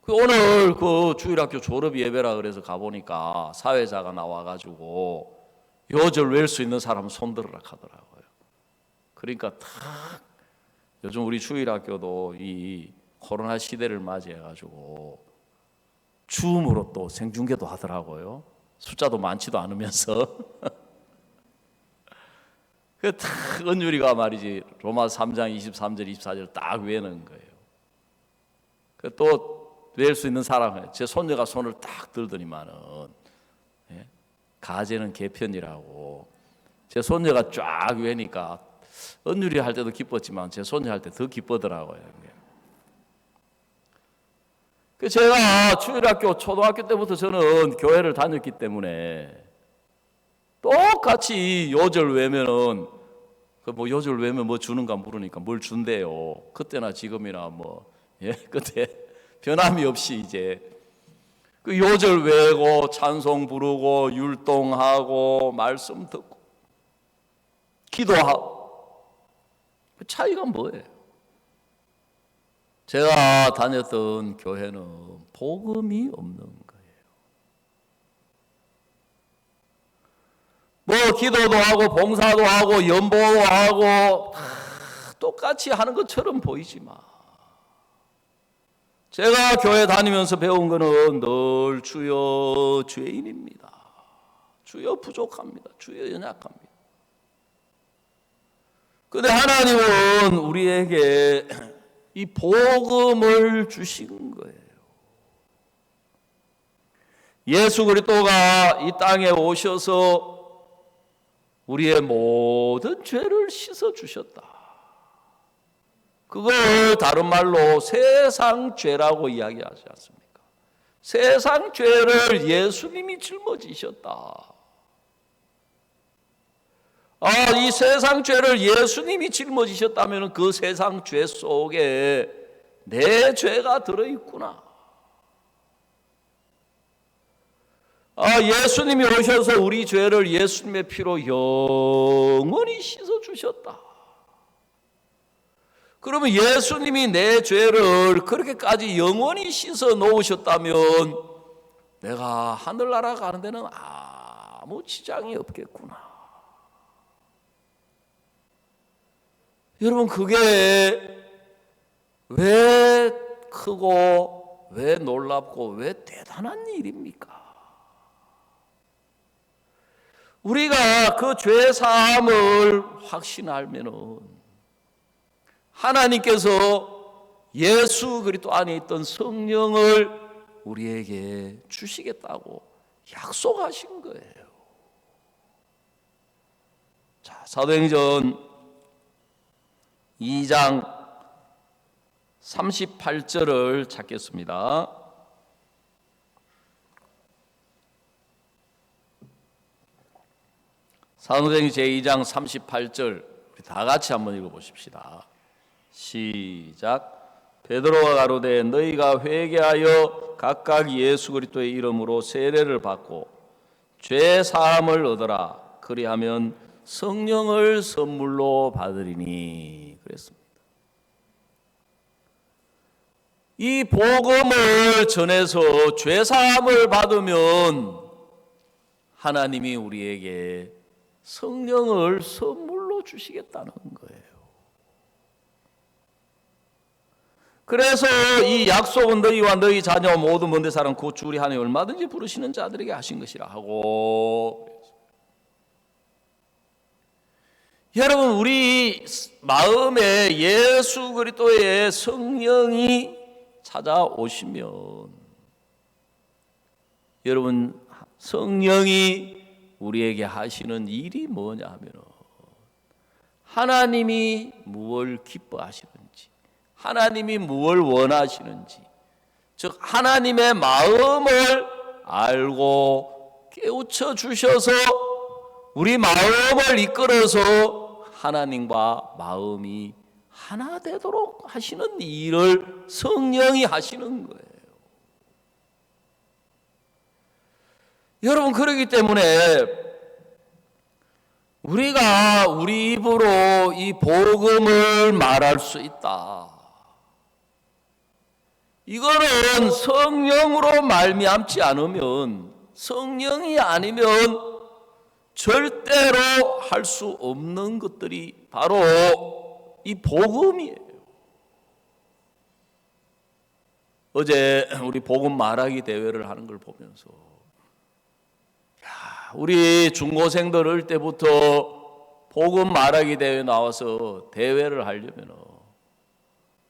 오늘 그 주일학교 졸업 예배라 그래서 가보니까 사회자가 나와가지고 요절 외울 수 있는 사람 손들으라 하더라고요. 그러니까 탁 요즘 우리 주일학교도 이 코로나 시대를 맞이해가지고 줌으로 또 생중계도 하더라고요. 숫자도 많지도 않으면서. 그 탁 은율이가 말이지 로마 3장 23절 24절 딱 외우는 거예요. 그 또 외울 수 있는 사람, 제 손녀가 손을 딱 들더니만은 예? 가제는 개편이라고 제 손녀가 쫙 외우니까 은율이 할 때도 기뻤지만 제 손녀 할 때 더 기쁘더라고요. 제가 주일학교 초등학교 때부터 저는 교회를 다녔기 때문에 똑같이 요절 외면은 뭐 요절 외면 뭐 주는가 물으니까 뭘 준대요. 그때나 지금이나 뭐 예, 그때 변함이 없이 이제 그 요절 외고 찬송 부르고 율동하고 말씀 듣고 기도하고. 그 차이가 뭐예요? 제가 다녔던 교회는 복음이 없는 거예요. 뭐 기도도 하고 봉사도 하고 연보도 하고 다 똑같이 하는 것처럼 보이지만 제가 교회 다니면서 배운 거는 늘 주여 죄인입니다. 주여 부족합니다. 주여 연약합니다. 그런데 하나님은 우리에게 이 복음을 주신 거예요. 예수 그리스도가 이 땅에 오셔서 우리의 모든 죄를 씻어 주셨다. 그걸 다른 말로 세상 죄라고 이야기하지 않습니까? 세상 죄를 예수님이 짊어지셨다. 이 세상 죄를 예수님이 짊어지셨다면 그 세상 죄 속에 내 죄가 들어있구나. 예수님이 오셔서 우리 죄를 예수님의 피로 영원히 씻어주셨다. 그러면 예수님이 내 죄를 그렇게까지 영원히 씻어 놓으셨다면 내가 하늘나라 가는 데는 아무 지장이 없겠구나. 여러분, 그게 왜 크고 왜 놀랍고 왜 대단한 일입니까? 우리가 그 죄 사함을 확신하면은 하나님께서 예수 그리스도 안에 있던 성령을 우리에게 주시겠다고 약속하신 거예요. 자, 사도행전 2장 38절을 찾겠습니다. 사도행전 제2장 38절 우리 다 같이 한번 읽어보십시다. 시작. 베드로가 가로되 너희가 회개하여 각각 예수 그리스도의 이름으로 세례를 받고 죄 사함을 얻어라. 그리하면 성령을 선물로 받으리니 그랬습니다. 이 복음을 전해서 죄 사함을 받으면 하나님이 우리에게 성령을 선물로 주시겠다는 거예요. 그래서 이 약속은 너희와 너희 자녀 모든 먼데 사람 곧 주 우리 하나님 얼마든지 부르시는 자들에게 하신 것이라 하고. 여러분, 우리 마음에 예수 그리스도의 성령이 찾아오시면 여러분, 성령이 우리에게 하시는 일이 뭐냐 하면 하나님이 무엇을 기뻐하시는지, 하나님이 무엇을 원하시는지, 즉 하나님의 마음을 알고 깨우쳐 주셔서 우리 마음을 이끌어서 하나님과 마음이 하나 되도록 하시는 일을 성령이 하시는 거예요. 여러분, 그렇기 때문에 우리가 우리 입으로 이 복음을 말할 수 있다. 이거는 성령으로 말미암지 않으면, 성령이 아니면 절대로 할 수 없는 것들이 바로 이 복음이에요. 어제 우리 복음 말하기 대회를 하는 걸 보면서 우리 중고생들 어릴 때부터 복음 말하기 대회 나와서 대회를 하려면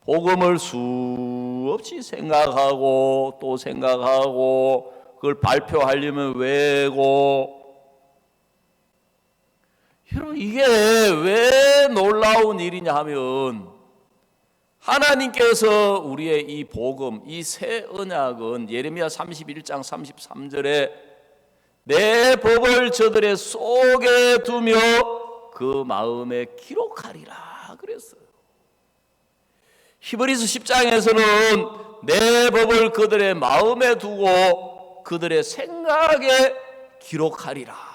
복음을 수없이 생각하고 또 생각하고 그걸 발표하려면 외고. 여러분, 이게 왜 놀라운 일이냐 하면 하나님께서 우리의 이 복음, 이 새 언약은 예레미야 31장 33절에 내 법을 저들의 속에 두며 그 마음에 기록하리라 그랬어요. 히브리서 10장에서는 내 법을 그들의 마음에 두고 그들의 생각에 기록하리라.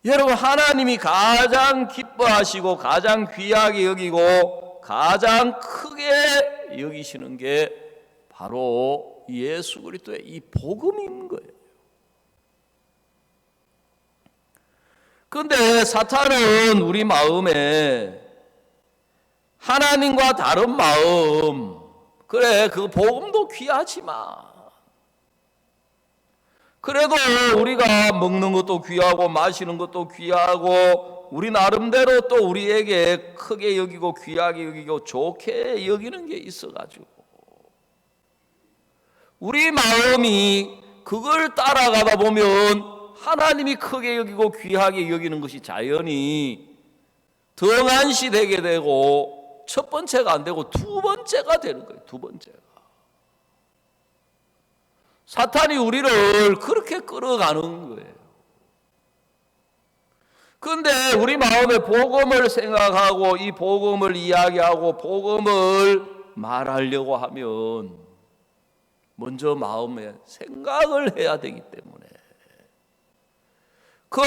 여러분, 하나님이 가장 기뻐하시고 가장 귀하게 여기고 가장 크게 여기시는 게 바로 예수 그리스도의 이 복음인 거예요. 그런데 사탄은 우리 마음에 하나님과 다른 마음, 그래 그 복음도 귀하지만 그래도 우리가 먹는 것도 귀하고 마시는 것도 귀하고 우리 나름대로 또 우리에게 크게 여기고 귀하게 여기고 좋게 여기는 게 있어가지고 우리 마음이 그걸 따라가다 보면 하나님이 크게 여기고 귀하게 여기는 것이 자연히 등한시되게 되고 첫 번째가 안 되고 두 번째가 되는 거예요. 두 번째가. 사탄이 우리를 그렇게 끌어가는 거예요. 그런데 우리 마음에 복음을 생각하고 이 복음을 이야기하고 복음을 말하려고 하면 먼저 마음에 생각을 해야 되기 때문에 그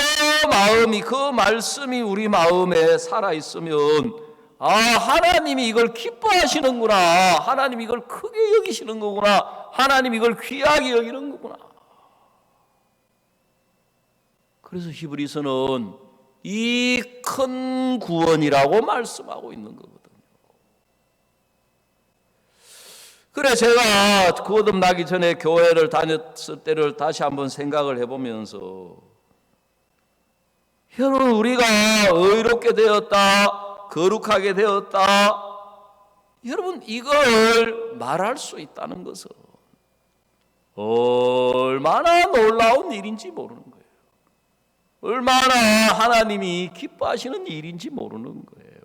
마음이, 그 말씀이 우리 마음에 살아있으면 하나님이 이걸 기뻐하시는구나, 하나님이 이걸 크게 여기시는 거구나, 하나님이 이걸 귀하게 여기는 거구나. 그래서 히브리서는 이 큰 구원이라고 말씀하고 있는 거거든요. 그래 제가 거듭 나기 전에 교회를 다녔을 때를 다시 한번 생각을 해보면서 여러분, 우리가 의롭게 되었다, 거룩하게 되었다, 여러분 이걸 말할 수 있다는 것은 얼마나 놀라운 일인지 모르는 거예요. 얼마나 하나님이 기뻐하시는 일인지 모르는 거예요.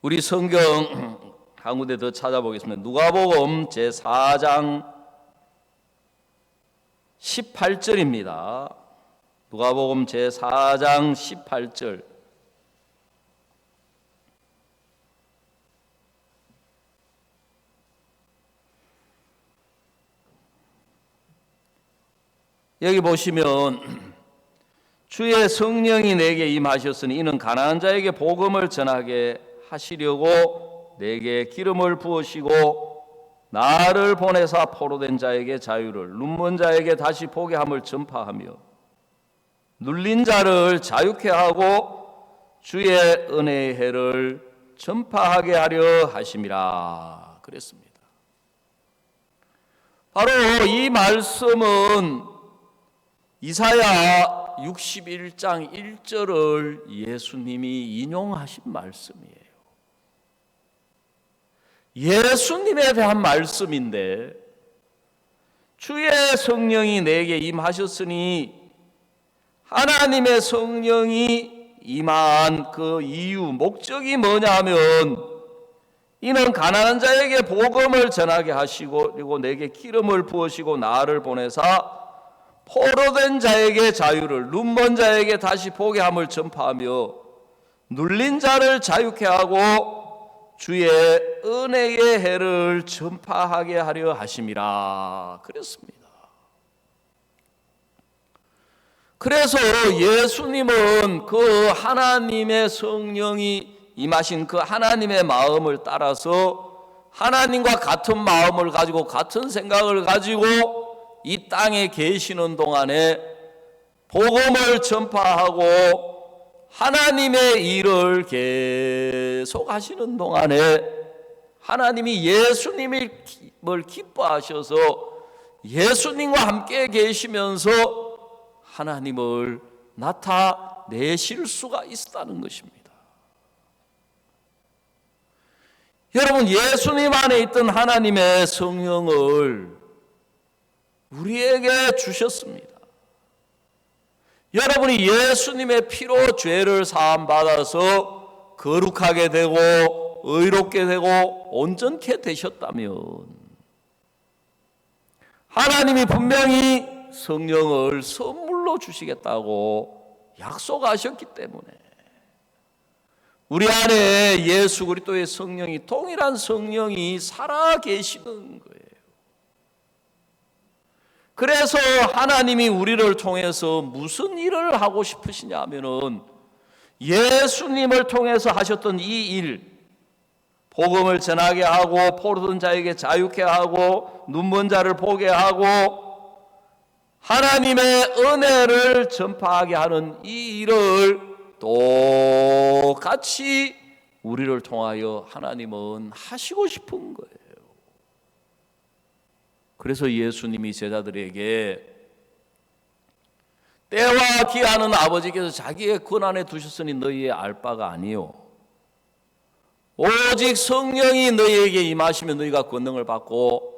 우리 성경 한 군데 더 찾아보겠습니다. 누가복음 제4장 18절입니다. 누가복음 제4장 18절. 여기 보시면 주의 성령이 내게 임하셨으니 이는 가난한 자에게 복음을 전하게 하시려고 내게 기름을 부으시고 나를 보내사 포로된 자에게 자유를, 눈먼 자에게 다시 보게 함을 전파하며 눌린 자를 자유케 하고 주의 은혜의 해를 전파하게 하려 하심이라 그랬습니다. 바로 이 말씀은 이사야 61장 1절을 예수님이 인용하신 말씀이에요. 예수님에 대한 말씀인데 주의 성령이 내게 임하셨으니 하나님의 성령이 임한 그 이유, 목적이 뭐냐면 이는 가난한 자에게 복음을 전하게 하시고 그리고 내게 기름을 부으시고 나를 보내사 포로된 자에게 자유를, 눈먼 자에게 다시 보게 함을 전파하며 눌린 자를 자유케 하고 주의 은혜의 해를 전파하게 하려 하심이라 그랬습니다. 그래서 예수님은 그 하나님의 성령이 임하신 그 하나님의 마음을 따라서 하나님과 같은 마음을 가지고 같은 생각을 가지고 이 땅에 계시는 동안에 복음을 전파하고 하나님의 일을 계속 하시는 동안에 하나님이 예수님을 기뻐하셔서 예수님과 함께 계시면서 하나님을 나타내실 수가 있다는 것입니다. 여러분, 예수님 안에 있던 하나님의 성령을 우리에게 주셨습니다. 여러분이 예수님의 피로 죄를 사함받아서 거룩하게 되고 의롭게 되고 온전케 되셨다면 하나님이 분명히 성령을 선물로 주시겠다고 약속하셨기 때문에 우리 안에 예수 그리스도의 성령이, 동일한 성령이 살아 계시는 거예요. 그래서 하나님이 우리를 통해서 무슨 일을 하고 싶으시냐 하면은 예수님을 통해서 하셨던 이 일, 복음을 전하게 하고 포로된 자에게 자유케 하고 눈먼 자를 보게 하고 하나님의 은혜를 전파하게 하는 이 일을 똑같이 우리를 통하여 하나님은 하시고 싶은 거예요. 그래서 예수님이 제자들에게 때와 기한은 아버지께서 자기의 권한에 두셨으니 너희의 알 바가 아니요 오직 성령이 너희에게 임하시면 너희가 권능을 받고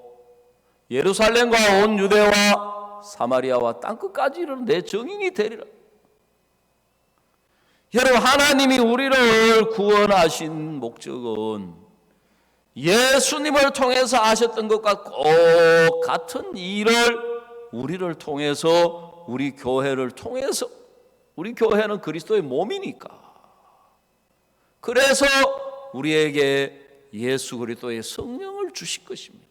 예루살렘과 온 유대와 사마리아와 땅끝까지 이르는 내 증인이 되리라. 여러분, 하나님이 우리를 구원하신 목적은 예수님을 통해서 하셨던 것과 똑같은 일을 우리를 통해서, 우리 교회를 통해서, 우리 교회는 그리스도의 몸이니까, 그래서 우리에게 예수 그리스도의 성령을 주실 것입니다.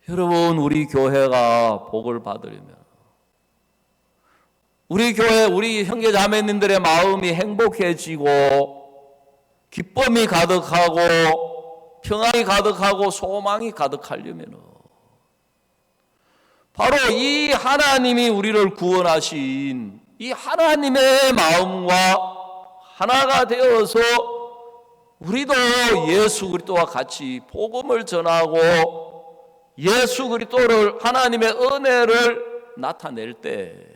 여러분, 우리 교회가 복을 받으려면, 우리 교회, 우리 형제 자매님들의 마음이 행복해지고 기쁨이 가득하고 평안이 가득하고 소망이 가득하려면 바로 이 하나님이 우리를 구원하신 이 하나님의 마음과 하나가 되어서 우리도 예수 그리스도와 같이 복음을 전하고 예수 그리스도를, 하나님의 은혜를 나타낼 때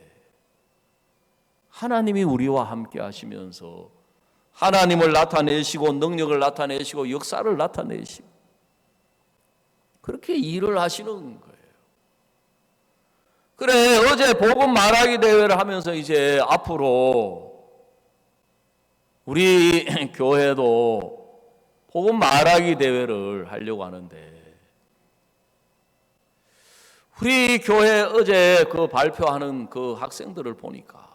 하나님이 우리와 함께 하시면서 하나님을 나타내시고 능력을 나타내시고 역사를 나타내시고 그렇게 일을 하시는 거예요. 그래, 어제 복음 말하기 대회를 하면서 이제 앞으로 우리 교회도 복음 말하기 대회를 하려고 하는데, 우리 교회 어제 그 발표하는 그 학생들을 보니까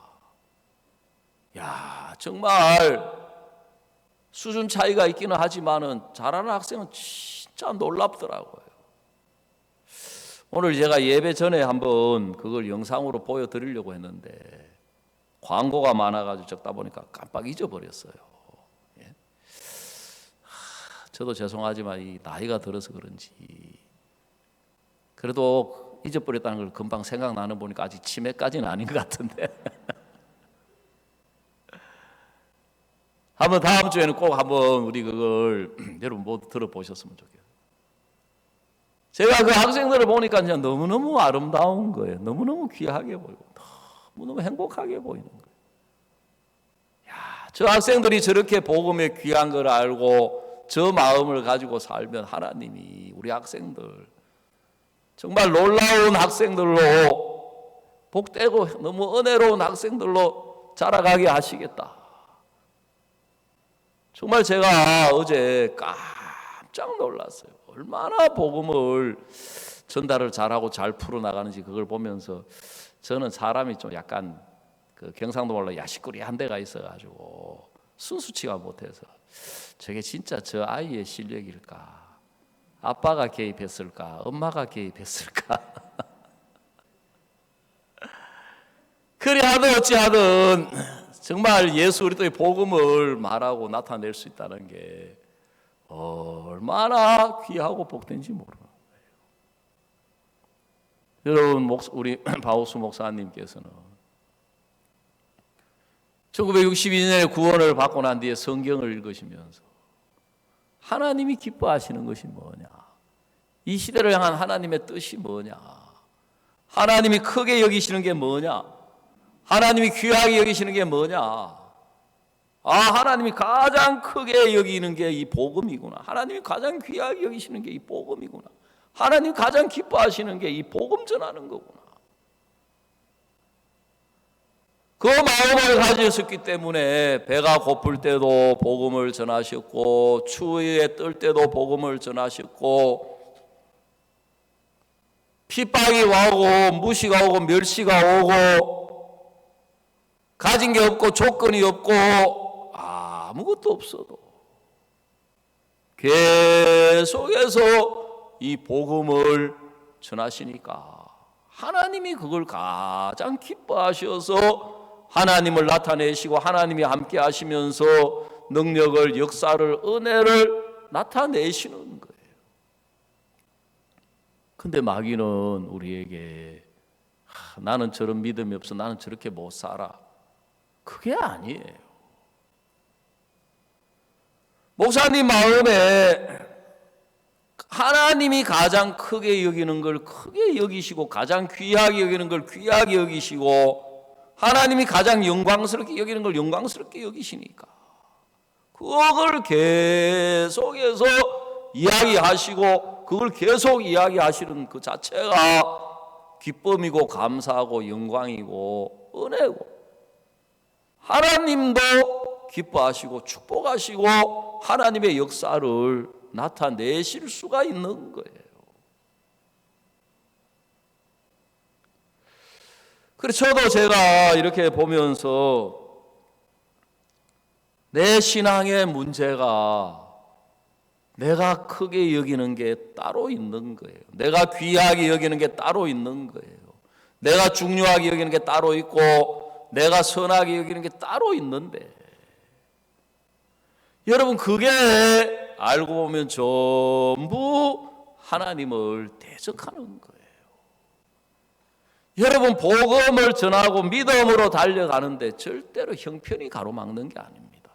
야, 정말 수준 차이가 있기는 하지만은 잘하는 학생은 진짜 놀랍더라고요. 오늘 제가 예배 전에 한번 그걸 영상으로 보여드리려고 했는데 광고가 많아가지고 적다 보니까 깜빡 잊어버렸어요. 예? 저도 죄송하지만 이 나이가 들어서 그런지 그래도 잊어버렸다는 걸 금방 생각나는 보니까 아직 치매까지는 아닌 것 같은데 한번 다음 주에는 꼭 한번 우리 그걸 여러분 모두 들어보셨으면 좋겠어요. 제가 그 학생들을 보니까 그냥 너무너무 아름다운 거예요. 너무너무 귀하게 보이고 너무너무 행복하게 보이는 거예요. 야, 저 학생들이 저렇게 복음의 귀한 걸 알고 저 마음을 가지고 살면 하나님이 우리 학생들 정말 놀라운 학생들로, 복되고 너무 은혜로운 학생들로 자라가게 하시겠다. 정말 제가 어제 깜짝 놀랐어요. 얼마나 복음을 전달을 잘하고 잘 풀어나가는지 그걸 보면서 저는 사람이 좀 약간 그 경상도 말로 야식거리한 데가 있어가지고 순수치가 못해서 저게 진짜 저 아이의 실력일까? 아빠가 개입했을까? 엄마가 개입했을까? 그래 하든 어찌하든 정말 예수 그리스도의 복음을 말하고 나타낼 수 있다는 게 얼마나 귀하고 복된지 모르는 거예요. 여러분, 우리 바우스 목사님께서는 1962년에 구원을 받고 난 뒤에 성경을 읽으시면서 하나님이 기뻐하시는 것이 뭐냐, 이 시대를 향한 하나님의 뜻이 뭐냐, 하나님이 크게 여기시는 게 뭐냐, 하나님이 귀하게 여기시는 게 뭐냐, 하나님이 가장 크게 여기는 게 이 복음이구나, 하나님이 가장 귀하게 여기시는 게 이 복음이구나, 하나님이 가장 기뻐하시는 게 이 복음 전하는 거구나, 그 마음을 가졌었기 때문에 배가 고플 때도 복음을 전하셨고 추위에 떨 때도 복음을 전하셨고 핍박이 오고 무시가 오고 멸시가 오고 가진 게 없고 조건이 없고 아무것도 없어도 계속해서 이 복음을 전하시니까 하나님이 그걸 가장 기뻐하셔서 하나님을 나타내시고 하나님이 함께 하시면서 능력을, 역사를, 은혜를 나타내시는 거예요. 근데 마귀는 우리에게 나는 저런 믿음이 없어, 나는 저렇게 못 살아, 그게 아니에요. 목사님 마음에 하나님이 가장 크게 여기는 걸 크게 여기시고 가장 귀하게 여기는 걸 귀하게 여기시고 하나님이 가장 영광스럽게 여기는 걸 영광스럽게 여기시니까 그걸 계속해서 이야기하시고 그걸 계속 이야기하시는 그 자체가 기쁨이고 감사하고 영광이고 은혜고 하나님도 기뻐하시고 축복하시고 하나님의 역사를 나타내실 수가 있는 거예요. 그래서 저도 제가 이렇게 보면서 내 신앙의 문제가 내가 크게 여기는 게 따로 있는 거예요. 내가 귀하게 여기는 게 따로 있는 거예요. 내가 중요하게 여기는 게 따로 있고 내가 선하게 여기는 게 따로 있는데 여러분 그게 알고 보면 전부 하나님을 대적하는 거예요. 여러분 복음을 전하고 믿음으로 달려가는데 절대로 형편이 가로막는 게 아닙니다.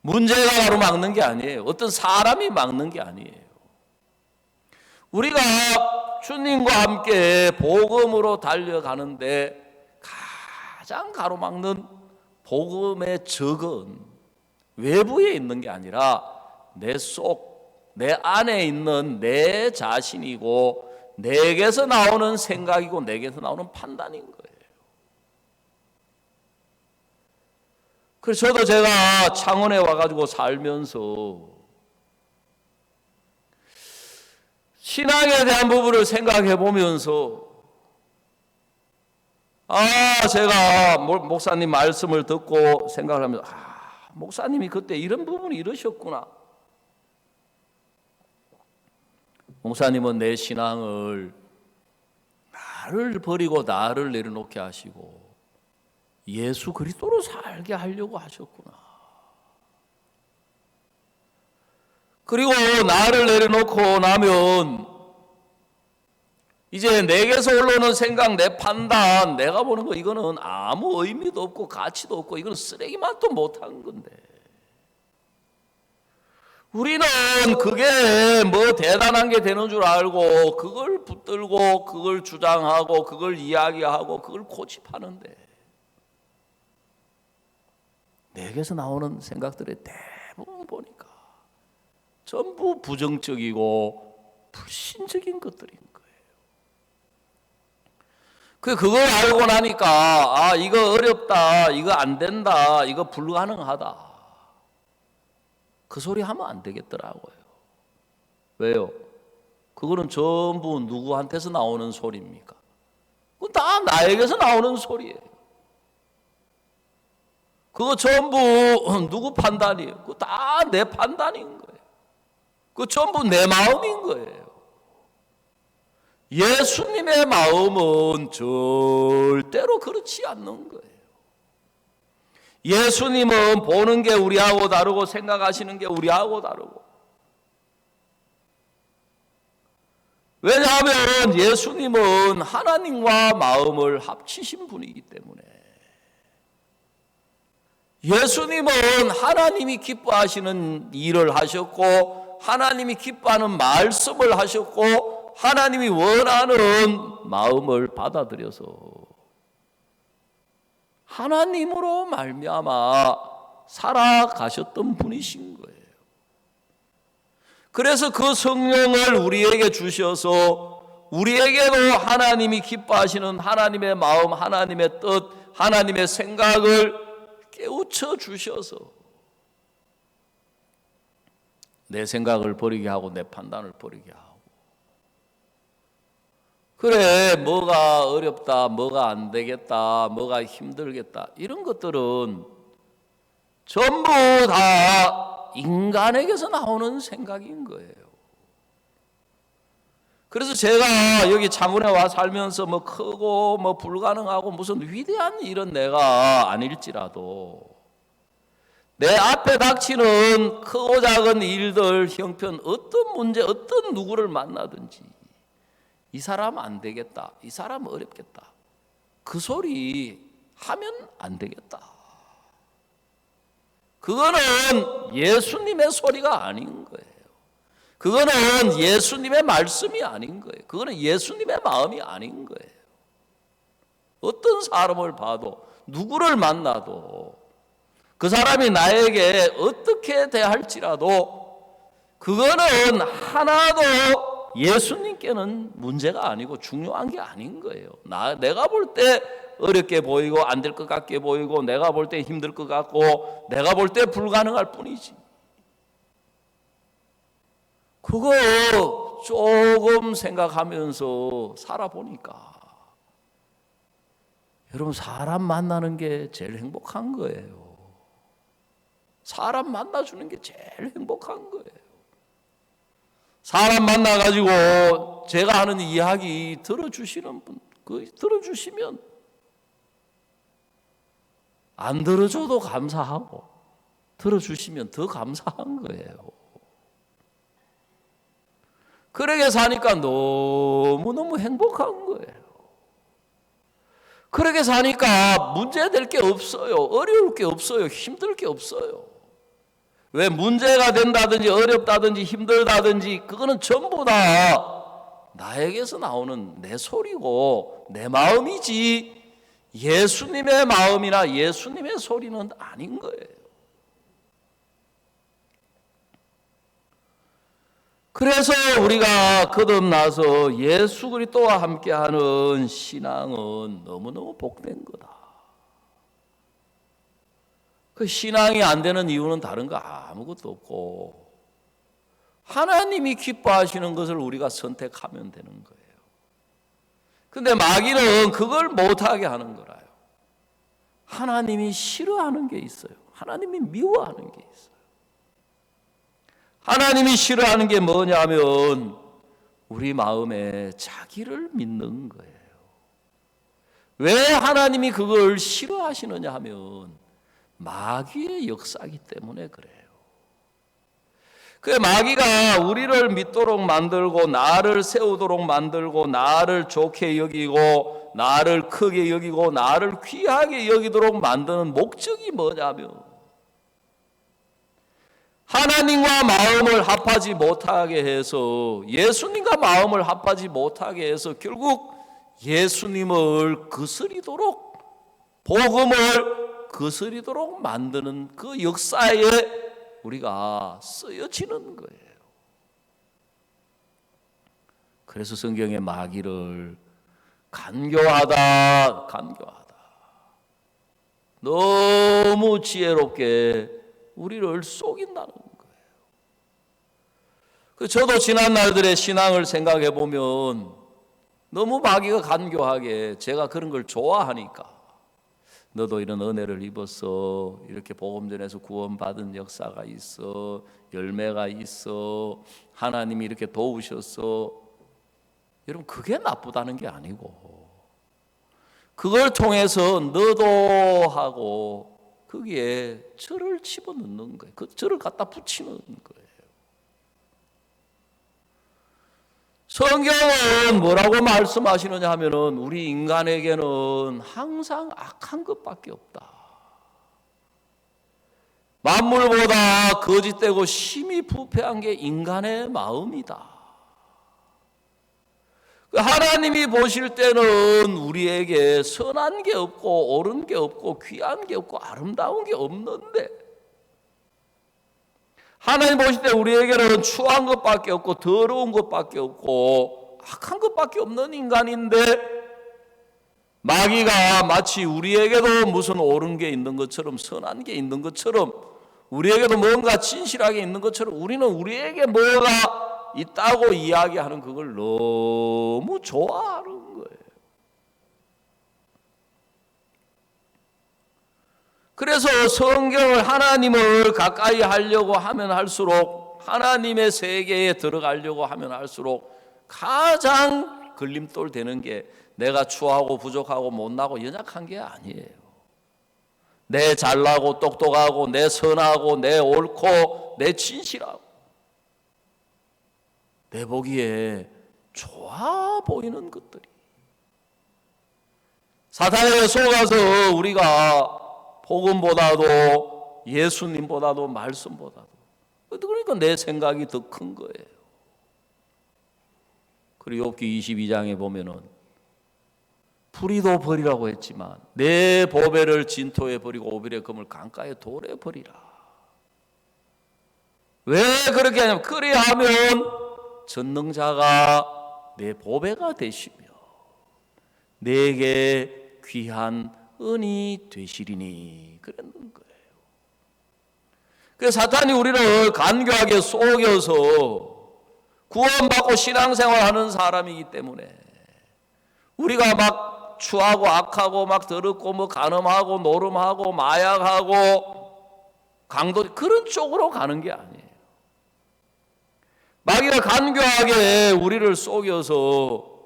문제가 가로막는 게 아니에요. 어떤 사람이 막는 게 아니에요. 우리가 주님과 함께 복음으로 달려가는데 가장 가로막는 복음의 적은 외부에 있는 게 아니라 내 속, 내 안에 있는 내 자신이고 내게서 나오는 생각이고 내게서 나오는 판단인 거예요. 그래서 저도 제가 창원에 와가지고 살면서 신앙에 대한 부분을 생각해 보면서 제가 목사님 말씀을 듣고 생각을 하면서 목사님이 그때 이런 부분이 이러셨구나. 목사님은 내 신앙을 나를 버리고 나를 내려놓게 하시고 예수 그리스도로 살게 하려고 하셨구나. 그리고 나를 내려놓고 나면 이제 내게서 올라오는 생각, 내 판단, 내가 보는 거 이거는 아무 의미도 없고 가치도 없고 이건 쓰레기만도 못한 건데 우리는 그게 뭐 대단한 게 되는 줄 알고 그걸 붙들고 그걸 주장하고 그걸 이야기하고 그걸 고집하는데 내게서 나오는 생각들의 대부분 보니까 전부 부정적이고 불신적인 것들인 거예요. 그걸 알고 나니까 이거 어렵다, 이거 안 된다, 이거 불가능하다 그 소리 하면 안 되겠더라고요. 왜요? 그거는 전부 누구한테서 나오는 소리입니까? 그건 다 나에게서 나오는 소리예요. 그거 전부 누구 판단이에요? 그거 다 내 판단인 거예요. 그거 전부 내 마음인 거예요. 예수님의 마음은 절대로 그렇지 않는 거예요. 예수님은 보는 게 우리하고 다르고 생각하시는 게 우리하고 다르고 왜냐하면 예수님은 하나님과 마음을 합치신 분이기 때문에 예수님은 하나님이 기뻐하시는 일을 하셨고 하나님이 기뻐하는 말씀을 하셨고 하나님이 원하는 마음을 받아들여서 하나님으로 말미암아 살아가셨던 분이신 거예요. 그래서 그 성령을 우리에게 주셔서 우리에게도 하나님이 기뻐하시는 하나님의 마음, 하나님의 뜻, 하나님의 생각을 깨우쳐 주셔서 내 생각을 버리게 하고 내 판단을 버리게 하고 그래 뭐가 어렵다, 뭐가 안 되겠다, 뭐가 힘들겠다 이런 것들은 전부 다 인간에게서 나오는 생각인 거예요. 그래서 제가 여기 창원에 와 살면서 뭐 크고 뭐 불가능하고 무슨 위대한 일은 내가 아닐지라도 내 앞에 닥치는 크고 작은 일들, 형편, 어떤 문제, 어떤 누구를 만나든지 이 사람 안 되겠다, 이 사람 어렵겠다, 그 소리 하면 안 되겠다. 그거는 예수님의 소리가 아닌 거예요. 그거는 예수님의 말씀이 아닌 거예요. 그거는 예수님의 마음이 아닌 거예요. 어떤 사람을 봐도, 누구를 만나도 그 사람이 나에게 어떻게 대할지라도 그거는 하나도 예수님께는 문제가 아니고 중요한 게 아닌 거예요. 내가 볼 때 어렵게 보이고 안 될 것 같게 보이고 내가 볼 때 힘들 것 같고 내가 볼 때 불가능할 뿐이지. 그거 조금 생각하면서 살아보니까 여러분, 사람 만나는 게 제일 행복한 거예요. 사람 만나주는 게 제일 행복한 거예요. 사람 만나가지고 제가 하는 이야기 들어주시는 분, 들어주시면 안 들어줘도 감사하고 들어주시면 더 감사한 거예요. 그렇게 사니까 너무너무 행복한 거예요. 그렇게 사니까 문제될 게 없어요. 어려울 게 없어요. 힘들 게 없어요. 왜 문제가 된다든지 어렵다든지 힘들다든지 그거는 전부 다 나에게서 나오는 내 소리고 내 마음이지 예수님의 마음이나 예수님의 소리는 아닌 거예요. 그래서 우리가 거듭나서 예수 그리스도와 함께하는 신앙은 너무너무 복된 거다. 그 신앙이 안 되는 이유는 다른 거 아무것도 없고 하나님이 기뻐하시는 것을 우리가 선택하면 되는 거예요. 근데 마귀는 그걸 못하게 하는 거라요. 하나님이 싫어하는 게 있어요. 하나님이 미워하는 게 있어요. 하나님이 싫어하는 게 뭐냐면 우리 마음에 자기를 믿는 거예요. 왜 하나님이 그걸 싫어하시느냐 하면 마귀의 역사이기 때문에 그래요. 그 마귀가 우리를 믿도록 만들고 나를 세우도록 만들고 나를 좋게 여기고 나를 크게 여기고 나를 귀하게 여기도록 만드는 목적이 뭐냐면 하나님과 마음을 합하지 못하게 해서 예수님과 마음을 합하지 못하게 해서 결국 예수님을 거스리도록 복음을 거스리도록 만드는 그 역사에 우리가 쓰여지는 거예요. 그래서 성경에 마귀를 간교하다 너무 지혜롭게 우리를 속인다는 거예요. 저도 지난 날들의 신앙을 생각해 보면 너무 마귀가 간교하게 제가 그런 걸 좋아하니까 너도 이런 은혜를 입었어, 이렇게 복음 전에서 구원받은 역사가 있어, 열매가 있어, 하나님이 이렇게 도우셨어. 여러분, 그게 나쁘다는 게 아니고 그걸 통해서 너도 하고 거기에 저를 집어넣는 거예요. 그 저를 갖다 붙이는 거예요. 성경은 뭐라고 말씀하시느냐 하면은 우리 인간에게는 항상 악한 것밖에 없다. 만물보다 거짓되고 심히 부패한 게 인간의 마음이다. 하나님이 보실 때는 우리에게 선한 게 없고 옳은 게 없고 귀한 게 없고 아름다운 게 없는데 하나님 보실 때 우리에게는 추한 것밖에 없고 더러운 것밖에 없고 악한 것밖에 없는 인간인데 마귀가 마치 우리에게도 무슨 옳은 게 있는 것처럼 선한 게 있는 것처럼 우리에게도 뭔가 진실하게 있는 것처럼 우리는 우리에게 뭐가 있다고 이야기하는 그걸 너무 좋아하는 거예요. 그래서 성경을 하나님을 가까이 하려고 하면 할수록 하나님의 세계에 들어가려고 하면 할수록 가장 걸림돌 되는 게 내가 추하고 부족하고 못나고 연약한 게 아니에요. 내 잘나고 똑똑하고 내 선하고 내 옳고 내 진실하고 내 보기에 좋아 보이는 것들이 사탄에게 속아서 우리가 복음보다도 예수님보다도 말씀보다도 그러니까 내 생각이 더 큰 거예요. 그리고 욥기 22장에 보면은 풀이도 버리라고 했지만 내 보배를 진토에 버리고 오빌의 금을 강가에 돌에 버리라. 왜 그렇게 하냐면 그리하면 전능자가 내 보배가 되시며 내게 귀한 은이 되시리니 그랬는 거예요. 그래서 사탄이 우리를 간교하게 속여서 구원받고 신앙생활하는 사람이기 때문에 우리가 막 추하고 악하고 막 더럽고 뭐 간음하고 노름하고 마약하고 강도 그런 쪽으로 가는 게 아니에요. 마귀가 간교하게 우리를 속여서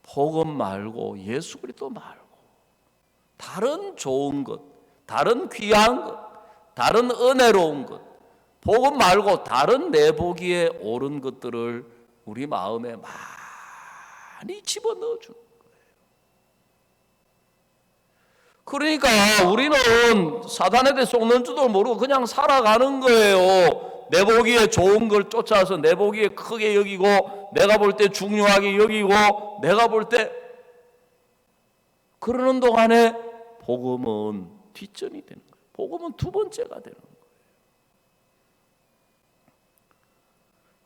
복음 말고 예수 그리스도 말고 다른 좋은 것, 다른 귀한 것, 다른 은혜로운 것, 복음 말고 다른 내 보기에 옳은 것들을 우리 마음에 많이 집어넣어 주는 거예요. 그러니까 우리는 사탄에 대해 속는 줄도 모르고 그냥 살아가는 거예요. 내 보기에 좋은 걸 쫓아서 내 보기에 크게 여기고 내가 볼 때 중요하게 여기고 내가 볼 때 그러는 동안에 복음은 뒷전이 되는 거예요. 복음은 두 번째가 되는 거예요.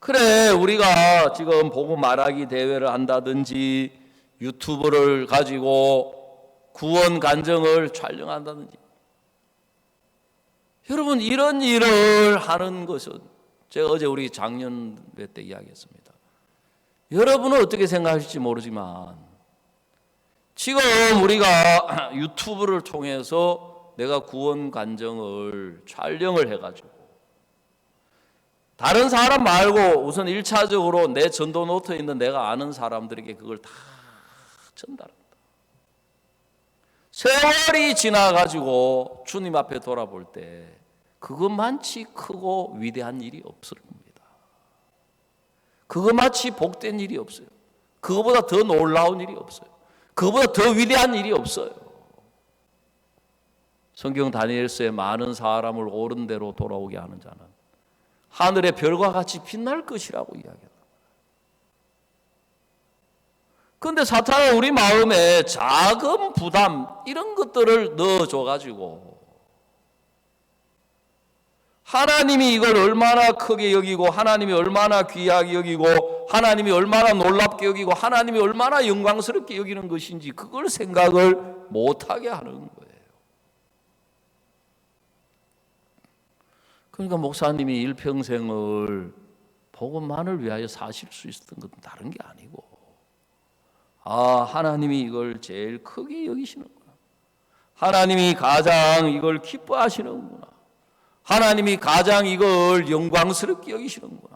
그래 우리가 지금 복음 말하기 대회를 한다든지 유튜브를 가지고 구원 간증을 촬영한다든지 여러분 이런 일을 하는 것은 제가 어제 우리 작년회 때 이야기했습니다. 여러분은 어떻게 생각하실지 모르지만 지금 우리가 유튜브를 통해서 내가 구원 간증을 촬영을 해가지고 다른 사람 말고 우선 1차적으로 내 전도 노트에 있는 내가 아는 사람들에게 그걸 다 전달한다. 세월이 지나가지고 주님 앞에 돌아볼 때 그것만치 크고 위대한 일이 없을 겁니다. 그것만치 복된 일이 없어요. 그거보다 더 놀라운 일이 없어요. 그거보다 더 위대한 일이 없어요. 성경 다니엘서에 많은 사람을 옳은 대로 돌아오게 하는 자는 하늘의 별과 같이 빛날 것이라고 이야기합니다. 그런데 사탄은 우리 마음에 작은 부담 이런 것들을 넣어줘가지고 하나님이 이걸 얼마나 크게 여기고 하나님이 얼마나 귀하게 여기고 하나님이 얼마나 놀랍게 여기고 하나님이 얼마나 영광스럽게 여기는 것인지 그걸 생각을 못하게 하는 거예요. 그러니까 목사님이 일평생을 복음만을 위하여 사실 수 있었던 것은 다른 게 아니고 하나님이 이걸 제일 크게 여기시는구나. 하나님이 가장 이걸 기뻐하시는구나. 하나님이 가장 이걸 영광스럽게 여기시는구나.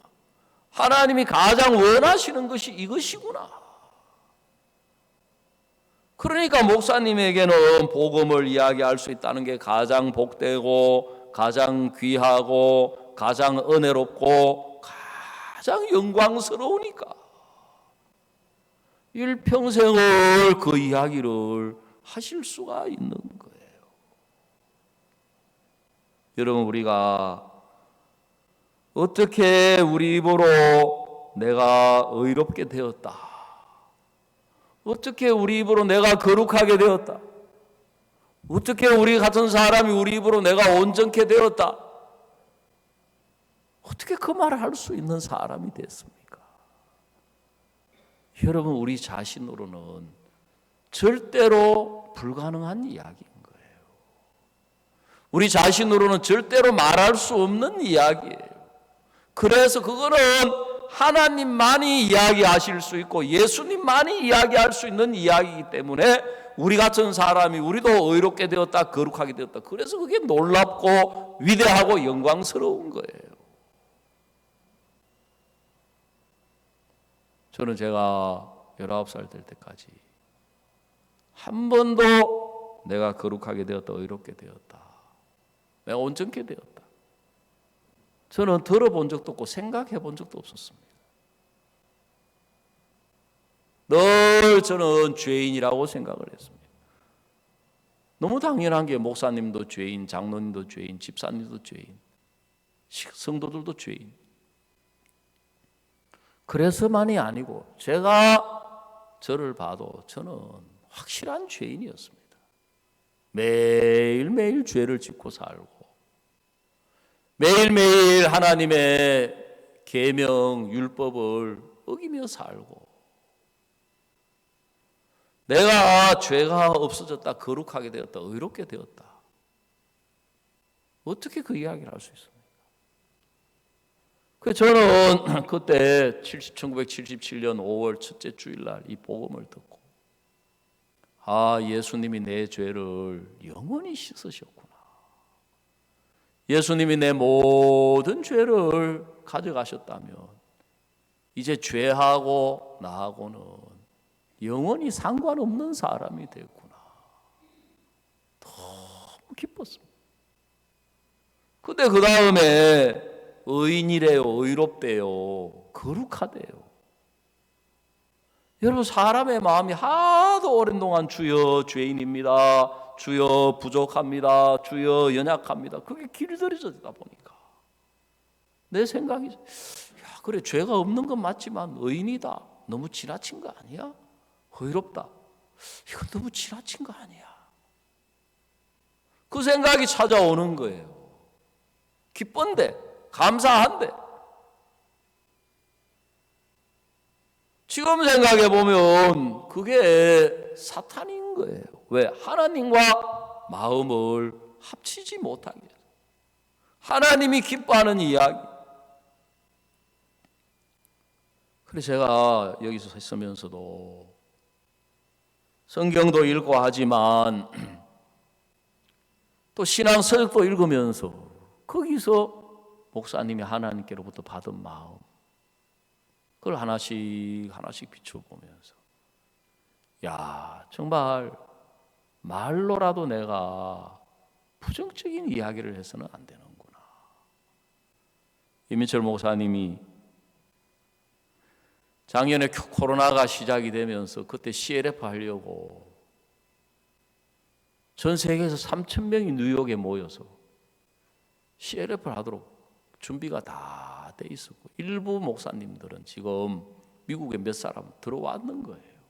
하나님이 가장 원하시는 것이 이것이구나. 그러니까 목사님에게는 복음을 이야기할 수 있다는 게 가장 복되고 가장 귀하고 가장 은혜롭고 가장 영광스러우니까 일평생을 그 이야기를 하실 수가 있는 거예요. 여러분 우리가 어떻게 우리 입으로 내가 의롭게 되었다, 어떻게 우리 입으로 내가 거룩하게 되었다, 어떻게 우리 같은 사람이 우리 입으로 내가 온전케 되었다, 어떻게 그 말을 할 수 있는 사람이 됐습니까? 여러분 우리 자신으로는 절대로 불가능한 이야기인 거예요. 우리 자신으로는 절대로 말할 수 없는 이야기예요. 그래서 그거는 하나님만이 이야기하실 수 있고 예수님만이 이야기할 수 있는 이야기이기 때문에 우리 같은 사람이 우리도 의롭게 되었다, 거룩하게 되었다. 그래서 그게 놀랍고 위대하고 영광스러운 거예요. 저는 제가 19살 될 때까지 한 번도 내가 거룩하게 되었다, 의롭게 되었다, 내가 온전케 되었다, 저는 들어본 적도 없고 생각해 본 적도 없었습니다. 늘 저는 죄인이라고 생각을 했습니다. 너무 당연한 게 목사님도 죄인, 장로님도 죄인, 집사님도 죄인, 성도들도 죄인. 그래서만이 아니고 제가 저를 봐도 저는 확실한 죄인이었습니다. 매일매일 죄를 짓고 살고 매일매일 하나님의 계명, 율법을 어기며 살고 내가 죄가 없어졌다, 거룩하게 되었다, 의롭게 되었다. 어떻게 그 이야기를 할 수 있습니까? 그래서 저는 그때 1977년 5월 첫째 주일날 이 복음을 듣고 예수님이 내 죄를 영원히 씻으셨구나. 예수님이 내 모든 죄를 가져가셨다면 이제 죄하고 나하고는 영원히 상관없는 사람이 됐구나. 너무 기뻤습니다. 근데 그 다음에 의인이래요, 의롭대요, 거룩하대요. 여러분, 사람의 마음이 하도 오랜 동안 주여 죄인입니다, 주여 부족합니다, 주여 연약합니다, 그게 길들여지다 보니까 내 생각이 그래, 죄가 없는 건 맞지만 의인이다, 너무 지나친 거 아니야? 의롭다, 이건 너무 지나친 거 아니야? 그 생각이 찾아오는 거예요. 기쁜데, 감사한데. 지금 생각해 보면 그게 사탄인 거예요. 왜? 하나님과 마음을 합치지 못하게 해서. 하나님이 기뻐하는 이야기. 그래서 제가 여기서 있으면서도 성경도 읽고 하지만 또 신앙 서적도 읽으면서 거기서 목사님이 하나님께로부터 받은 마음, 그걸 하나씩 비춰보면서 정말 말로라도 내가 부정적인 이야기를 해서는 안 되는구나. 이민철 목사님이 작년에 코로나가 시작이 되면서 그때 CLF 하려고 전 세계에서 3,000명이 뉴욕에 모여서 CLF를 하도록 준비가 다 돼 있었고, 일부 목사님들은 지금 미국에 몇 사람 들어왔는 거예요.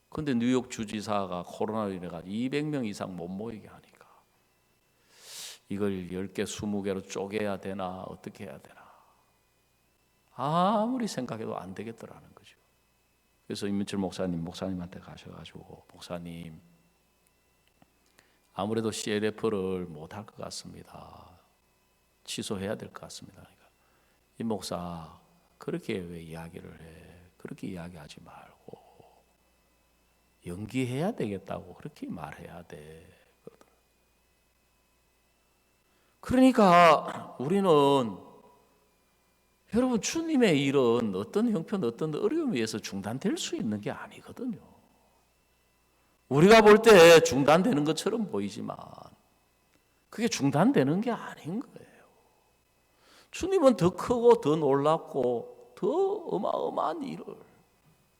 그런데 뉴욕 주지사가 코로나로 인해서 200명 이상 못 모이게 하니까 이걸 10개, 20개로 쪼개야 되나 어떻게 해야 되나 아무리 생각해도 안 되겠더라는 거죠. 그래서 임민철 목사님한테 가셔가지고, 목사님 아무래도 CLF를 못할 것 같습니다. 취소해야 될 것 같습니다. 그러니까 이 목사 그렇게 왜 이야기를 해? 그렇게 이야기하지 말고 연기해야 되겠다고 그렇게 말해야 돼. 그러니까 우리는, 여러분, 주님의 일은 어떤 형편, 어떤 어려움에 의해서 중단될 수 있는 게 아니거든요. 우리가 볼 때 중단되는 것처럼 보이지만 그게 중단되는 게 아닌 거예요. 주님은 더 크고 더 놀랍고 더 어마어마한 일을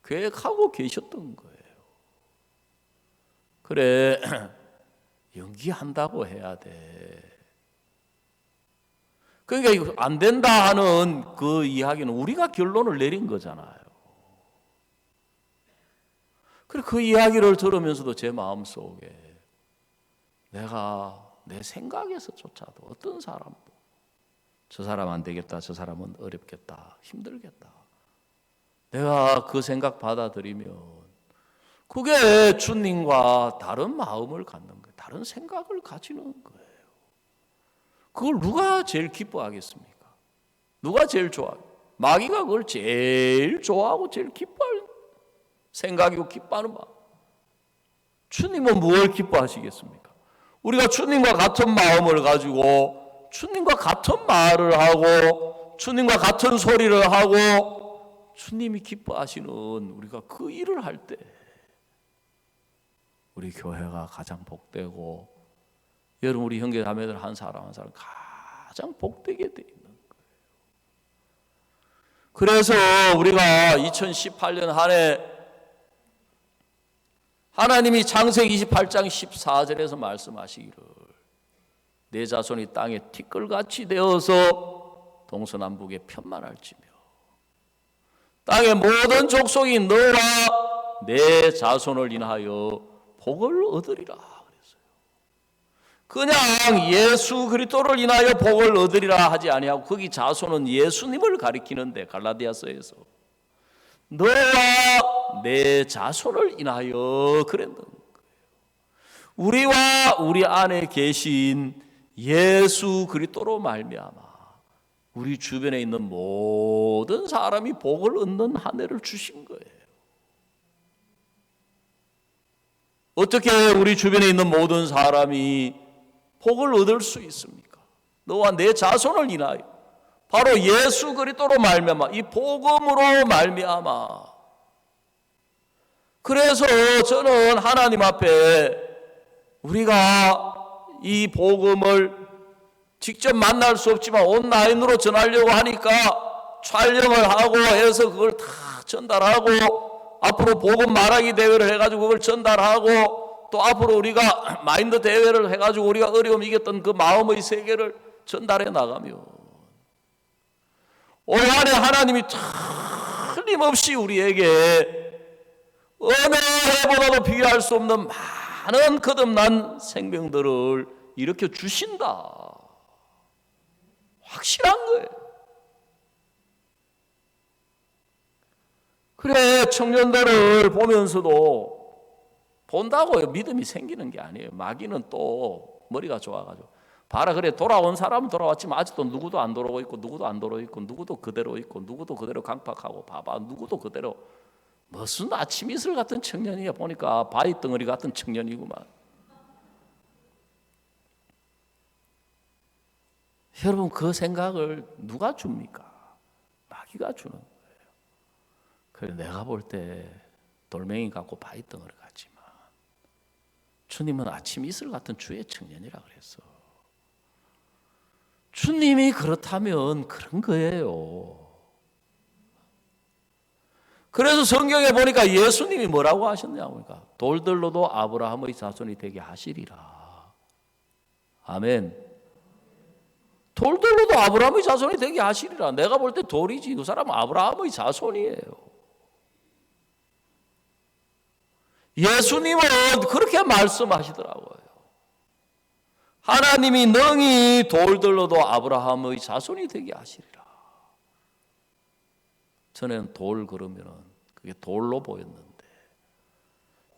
계획하고 계셨던 거예요. 그래, 연기한다고 해야 돼. 그러니까 안 된다 하는 그 이야기는 우리가 결론을 내린 거잖아요. 그래서 그 이야기를 들으면서도 제 마음속에 내가 내 생각에서조차도 어떤 사람도 저 사람 안 되겠다, 저 사람은 어렵겠다, 힘들겠다, 내가 그 생각 받아들이면 그게 주님과 다른 마음을 갖는 거예요. 다른 생각을 가지는 거예요. 그걸 누가 제일 기뻐하겠습니까? 누가 제일 좋아해요? 마귀가 그걸 제일 좋아하고 제일 기뻐할 생각이고 기뻐하는 마음. 주님은 무엇을 기뻐하시겠습니까? 우리가 주님과 같은 마음을 가지고 주님과 같은 말을 하고 주님과 같은 소리를 하고 주님이 기뻐하시는 우리가 그 일을 할 때 우리 교회가 가장 복되고 여러분 우리 형제 자매들 한 사람 한 사람 가장 복되게 돼 있는 거예요. 그래서 우리가 2018년 한 해 하나님이 창세기 28장 14절에서 말씀하시기를 내 자손이 땅에 티끌같이 되어서 동서남북에 편만할지며 땅의 모든 족속이 너와 내 자손을 인하여 복을 얻으리라 그랬어요. 그냥 예수 그리스도를 인하여 복을 얻으리라 하지 아니하고 거기 자손은 예수님을 가리키는데 갈라디아서에서 너와 내 자손을 인하여 그랬는 거예요. 우리와 우리 안에 계신 예수 그리스도로 말미암아 우리 주변에 있는 모든 사람이 복을 얻는 한 해를 주신 거예요. 어떻게 우리 주변에 있는 모든 사람이 복을 얻을 수 있습니까? 너와 내 자손을 인하여 바로 예수 그리스도로 말미암아 이 복음으로 말미암아. 그래서 저는 하나님 앞에 우리가 이 복음을 직접 만날 수 없지만 온라인으로 전하려고 하니까 촬영을 하고 해서 그걸 다 전달하고 앞으로 복음 말하기 대회를 해가지고 그걸 전달하고 또 앞으로 우리가 마인드 대회를 해가지고 우리가 어려움 이겼던 그 마음의 세계를 전달해 나가며 올 한해 하나님이 틀림없이 우리에게 어느 해보다도 비교할 수 없는 많은 거듭난 생명들을 일으켜 주신다. 확실한 거예요. 그래 청년들을 보면서도 본다고요. 믿음이 생기는 게 아니에요. 마귀는 또 머리가 좋아가지고 봐라 그래 돌아온 사람은 돌아왔지만 아직도 누구도 안 돌아오고 있고 누구도 안 돌아오고 있고 누구도 그대로 있고 누구도 그대로 강팍하고 봐봐 누구도 그대로 무슨 아침 이슬 같은 청년이야. 보니까 바위 덩어리 같은 청년이구만. 여러분 그 생각을 누가 줍니까? 마귀가 주는 거예요. 그래 내가 볼 때 돌멩이 같고 바위 덩어리 같지만 주님은 아침 이슬 같은 주의 청년이라 그랬어. 주님이 그렇다면 그런 거예요. 그래서 성경에 보니까 예수님이 뭐라고 하셨냐고 하니까 돌들로도 아브라함의 자손이 되게 하시리라. 아멘. 돌들로도 아브라함의 자손이 되게 하시리라. 내가 볼 때 돌이지 그 사람은 아브라함의 자손이에요. 예수님은 그렇게 말씀하시더라고요. 하나님이 능히 돌들로도 아브라함의 자손이 되게 하시리라. 전에는 돌 그러면은 그게 돌로 보였는데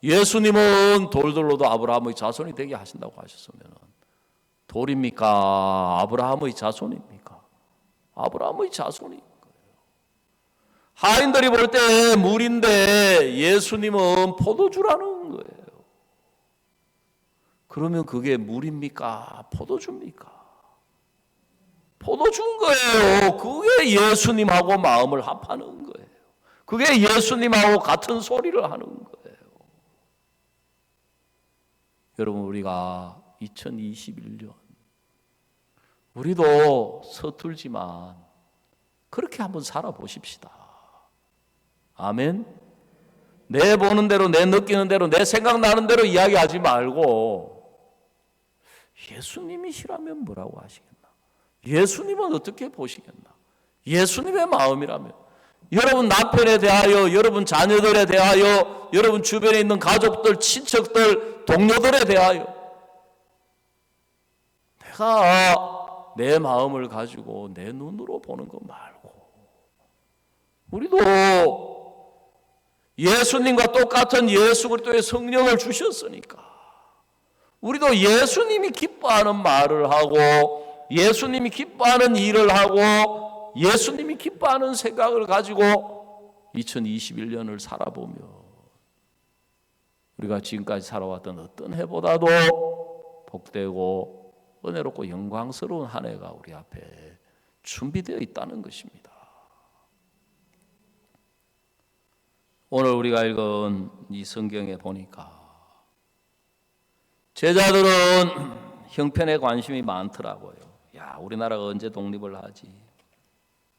예수님은 돌들로도 아브라함의 자손이 되게 하신다고 하셨으면 돌입니까? 아브라함의 자손입니까? 아브라함의 자손인 거예요. 하인들이 볼 때 물인데 예수님은 포도주라는 거예요. 그러면 그게 물입니까? 포도주입니까? 포도주인 거예요. 그게 예수님하고 마음을 합하는 거예요. 그게 예수님하고 같은 소리를 하는 거예요. 여러분 우리가 2021년 우리도 서툴지만 그렇게 한번 살아보십시다. 아멘. 내 보는 대로 내 느끼는 대로 내 생각나는 대로 이야기하지 말고 예수님이시라면 뭐라고 하시겠나? 예수님은 어떻게 보시겠나? 예수님의 마음이라면 여러분 남편에 대하여 여러분 자녀들에 대하여 여러분 주변에 있는 가족들 친척들 동료들에 대하여 내가 내 마음을 가지고 내 눈으로 보는 거 말고 우리도 예수님과 똑같은 예수 그리스도의 성령을 주셨으니까 우리도 예수님이 기뻐하는 말을 하고 예수님이 기뻐하는 일을 하고 예수님이 기뻐하는 생각을 가지고 2021년을 살아보며 우리가 지금까지 살아왔던 어떤 해보다도 복되고 은혜롭고 영광스러운 한 해가 우리 앞에 준비되어 있다는 것입니다. 오늘 우리가 읽은 이 성경에 보니까 제자들은 형편에 관심이 많더라고요. 야, 우리나라가 언제 독립을 하지?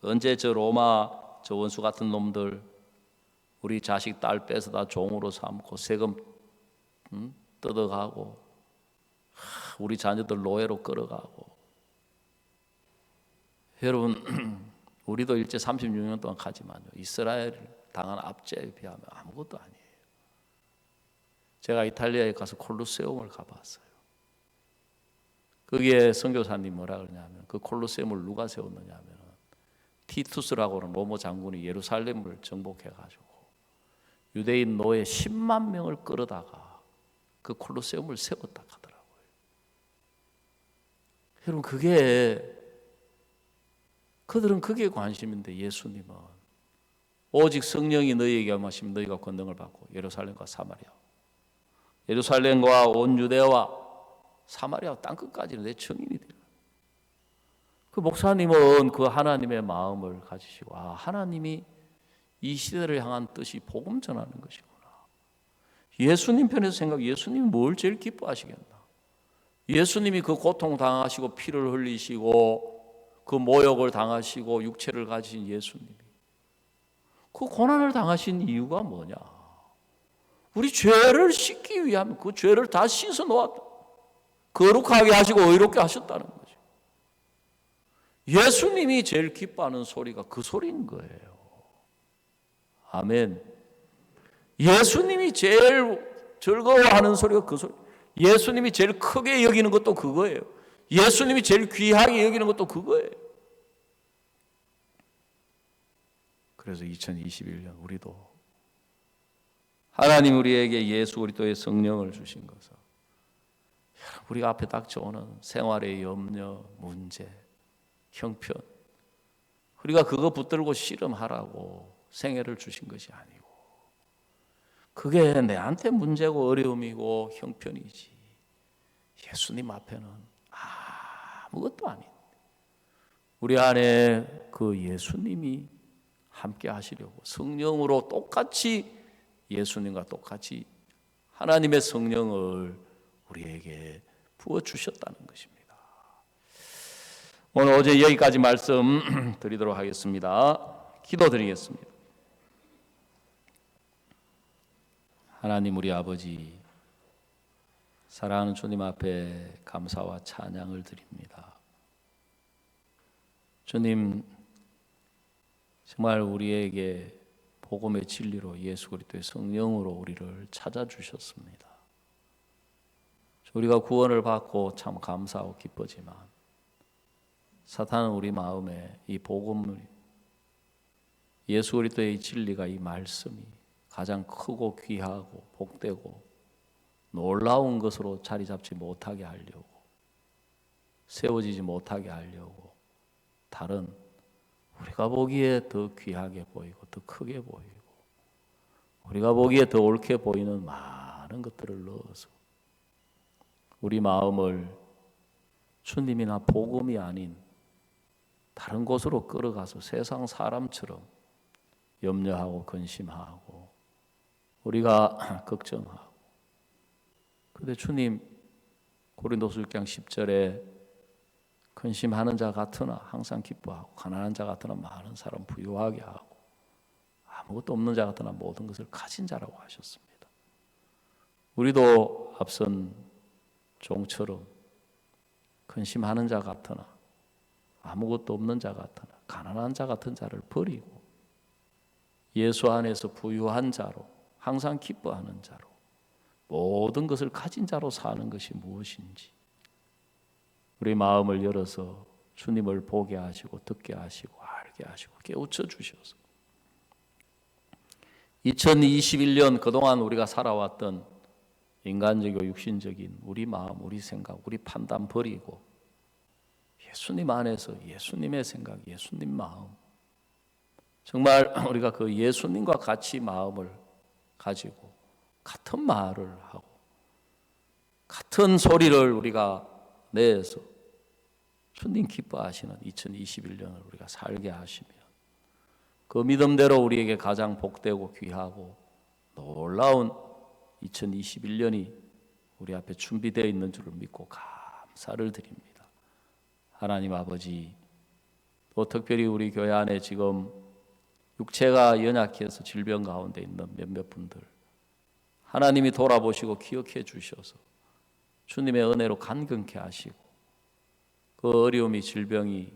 언제 저 로마 저 원수 같은 놈들 우리 자식 딸 빼서 다 종으로 삼고 세금 뜯어가고 우리 자녀들 노예로 끌어가고. 여러분 우리도 일제 36년 동안 가지만요, 이스라엘 당한 압제에 비하면 아무것도 아니에요. 제가 이탈리아에 가서 콜로세움을 가봤어요. 거기에 선교사님 뭐라 그러냐면 그 콜로세움을 누가 세웠느냐면 티투스라고 하는 로마 장군이 예루살렘을 정복해가지고 유대인 노예 10만 명을 끌어다가 그 콜로세움을 세웠다 하더라고요. 여러분 그들은 그게 관심인데 예수님은 오직 성령이 너희에게 임하시면 너희가 권능을 받고 예루살렘과 사마리아, 예루살렘과 온 유대와 사마리아 땅끝까지는 내 증인이 되라. 그 목사님은 그 하나님의 마음을 가지시고 하나님이 이 시대를 향한 뜻이 복음 전하는 것이구나. 예수님 편에서 예수님이 뭘 제일 기뻐하시겠나? 예수님이 그 고통 당하시고 피를 흘리시고 그 모욕을 당하시고 육체를 가지신 예수님이 그 고난을 당하신 이유가 뭐냐? 우리 죄를 씻기 위하면 그 죄를 다 씻어 놓았다. 거룩하게 하시고 의롭게 하셨다는 거죠. 예수님이 제일 기뻐하는 소리가 그 소리인 거예요. 아멘. 예수님이 제일 즐거워하는 소리가 그 소리. 예수님이 제일 크게 여기는 것도 그거예요. 예수님이 제일 귀하게 여기는 것도 그거예요. 그래서 2021년 우리도 하나님 우리에게 예수 그리스도의 성령을 주신 것을 우리가 앞에 닥쳐오는 생활의 염려, 문제, 형편, 우리가 그거 붙들고 씨름하라고 생애를 주신 것이 아니고 그게 내한테 문제고 어려움이고 형편이지 예수님 앞에는 아무것도 아닌 우리 안에 그 예수님이 함께 하시려고 성령으로 똑같이 예수님과 똑같이 하나님의 성령을 우리에게 부어주셨다는 것입니다. 오늘 어제 여기까지 말씀 드리도록 하겠습니다. 기도드리겠습니다. 하나님 우리 아버지, 사랑하는 주님 앞에 감사와 찬양을 드립니다. 주님 정말 우리에게 복음의 진리로 예수 그리스도의 성령으로 우리를 찾아주셨습니다. 우리가 구원을 받고 참 감사하고 기쁘지만 사탄은 우리 마음에 이 복음을 예수 그리스도의 진리가 이 말씀이 가장 크고 귀하고 복되고 놀라운 것으로 자리 잡지 못하게 하려고 세워지지 못하게 하려고 다른 우리가 보기에 더 귀하게 보이고 더 크게 보이고 우리가 보기에 더 옳게 보이는 많은 것들을 넣어서 우리 마음을 주님이나 복음이 아닌 다른 곳으로 끌어가서 세상 사람처럼 염려하고 근심하고 우리가 걱정하고. 그런데 주님 고린도서 6장 10절에 근심하는 자 같으나 항상 기뻐하고 가난한 자 같으나 많은 사람 부유하게 하고 아무것도 없는 자 같으나 모든 것을 가진 자라고 하셨습니다. 우리도 앞선 종처럼 근심하는 자 같으나 아무것도 없는 자 같으나 가난한 자 같은 자를 버리고 예수 안에서 부유한 자로 항상 기뻐하는 자로 모든 것을 가진 자로 사는 것이 무엇인지 우리 마음을 열어서 주님을 보게 하시고 듣게 하시고 알게 하시고 깨우쳐 주셔서 2021년 그동안 우리가 살아왔던 인간적이고 육신적인 우리 마음, 우리 생각, 우리 판단 버리고 예수님 안에서 예수님의 생각, 예수님 마음 정말 우리가 그 예수님과 같이 마음을 가지고 같은 말을 하고 같은 소리를 우리가 내서 주님 기뻐하시는 2021년을 우리가 살게 하시면 그 믿음대로 우리에게 가장 복되고 귀하고 놀라운 2021년이 우리 앞에 준비되어 있는 줄을 믿고 감사를 드립니다. 하나님 아버지, 또 특별히 우리 교회 안에 지금 육체가 연약해서 질병 가운데 있는 몇몇 분들 하나님이 돌아보시고 기억해 주셔서 주님의 은혜로 간경케 하시고 그 어려움이 질병이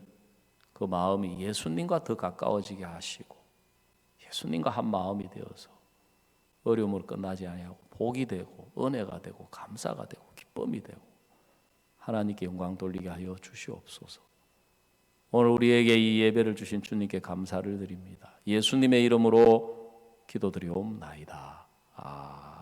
그 마음이 예수님과 더 가까워지게 하시고 예수님과 한 마음이 되어서 어려움을 끝나지 아니하고 복이 되고 은혜가 되고 감사가 되고 기쁨이 되고 하나님께 영광 돌리게 하여 주시옵소서. 오늘 우리에게 이 예배를 주신 주님께 감사를 드립니다. 예수님의 이름으로 기도드리옵나이다. 아멘.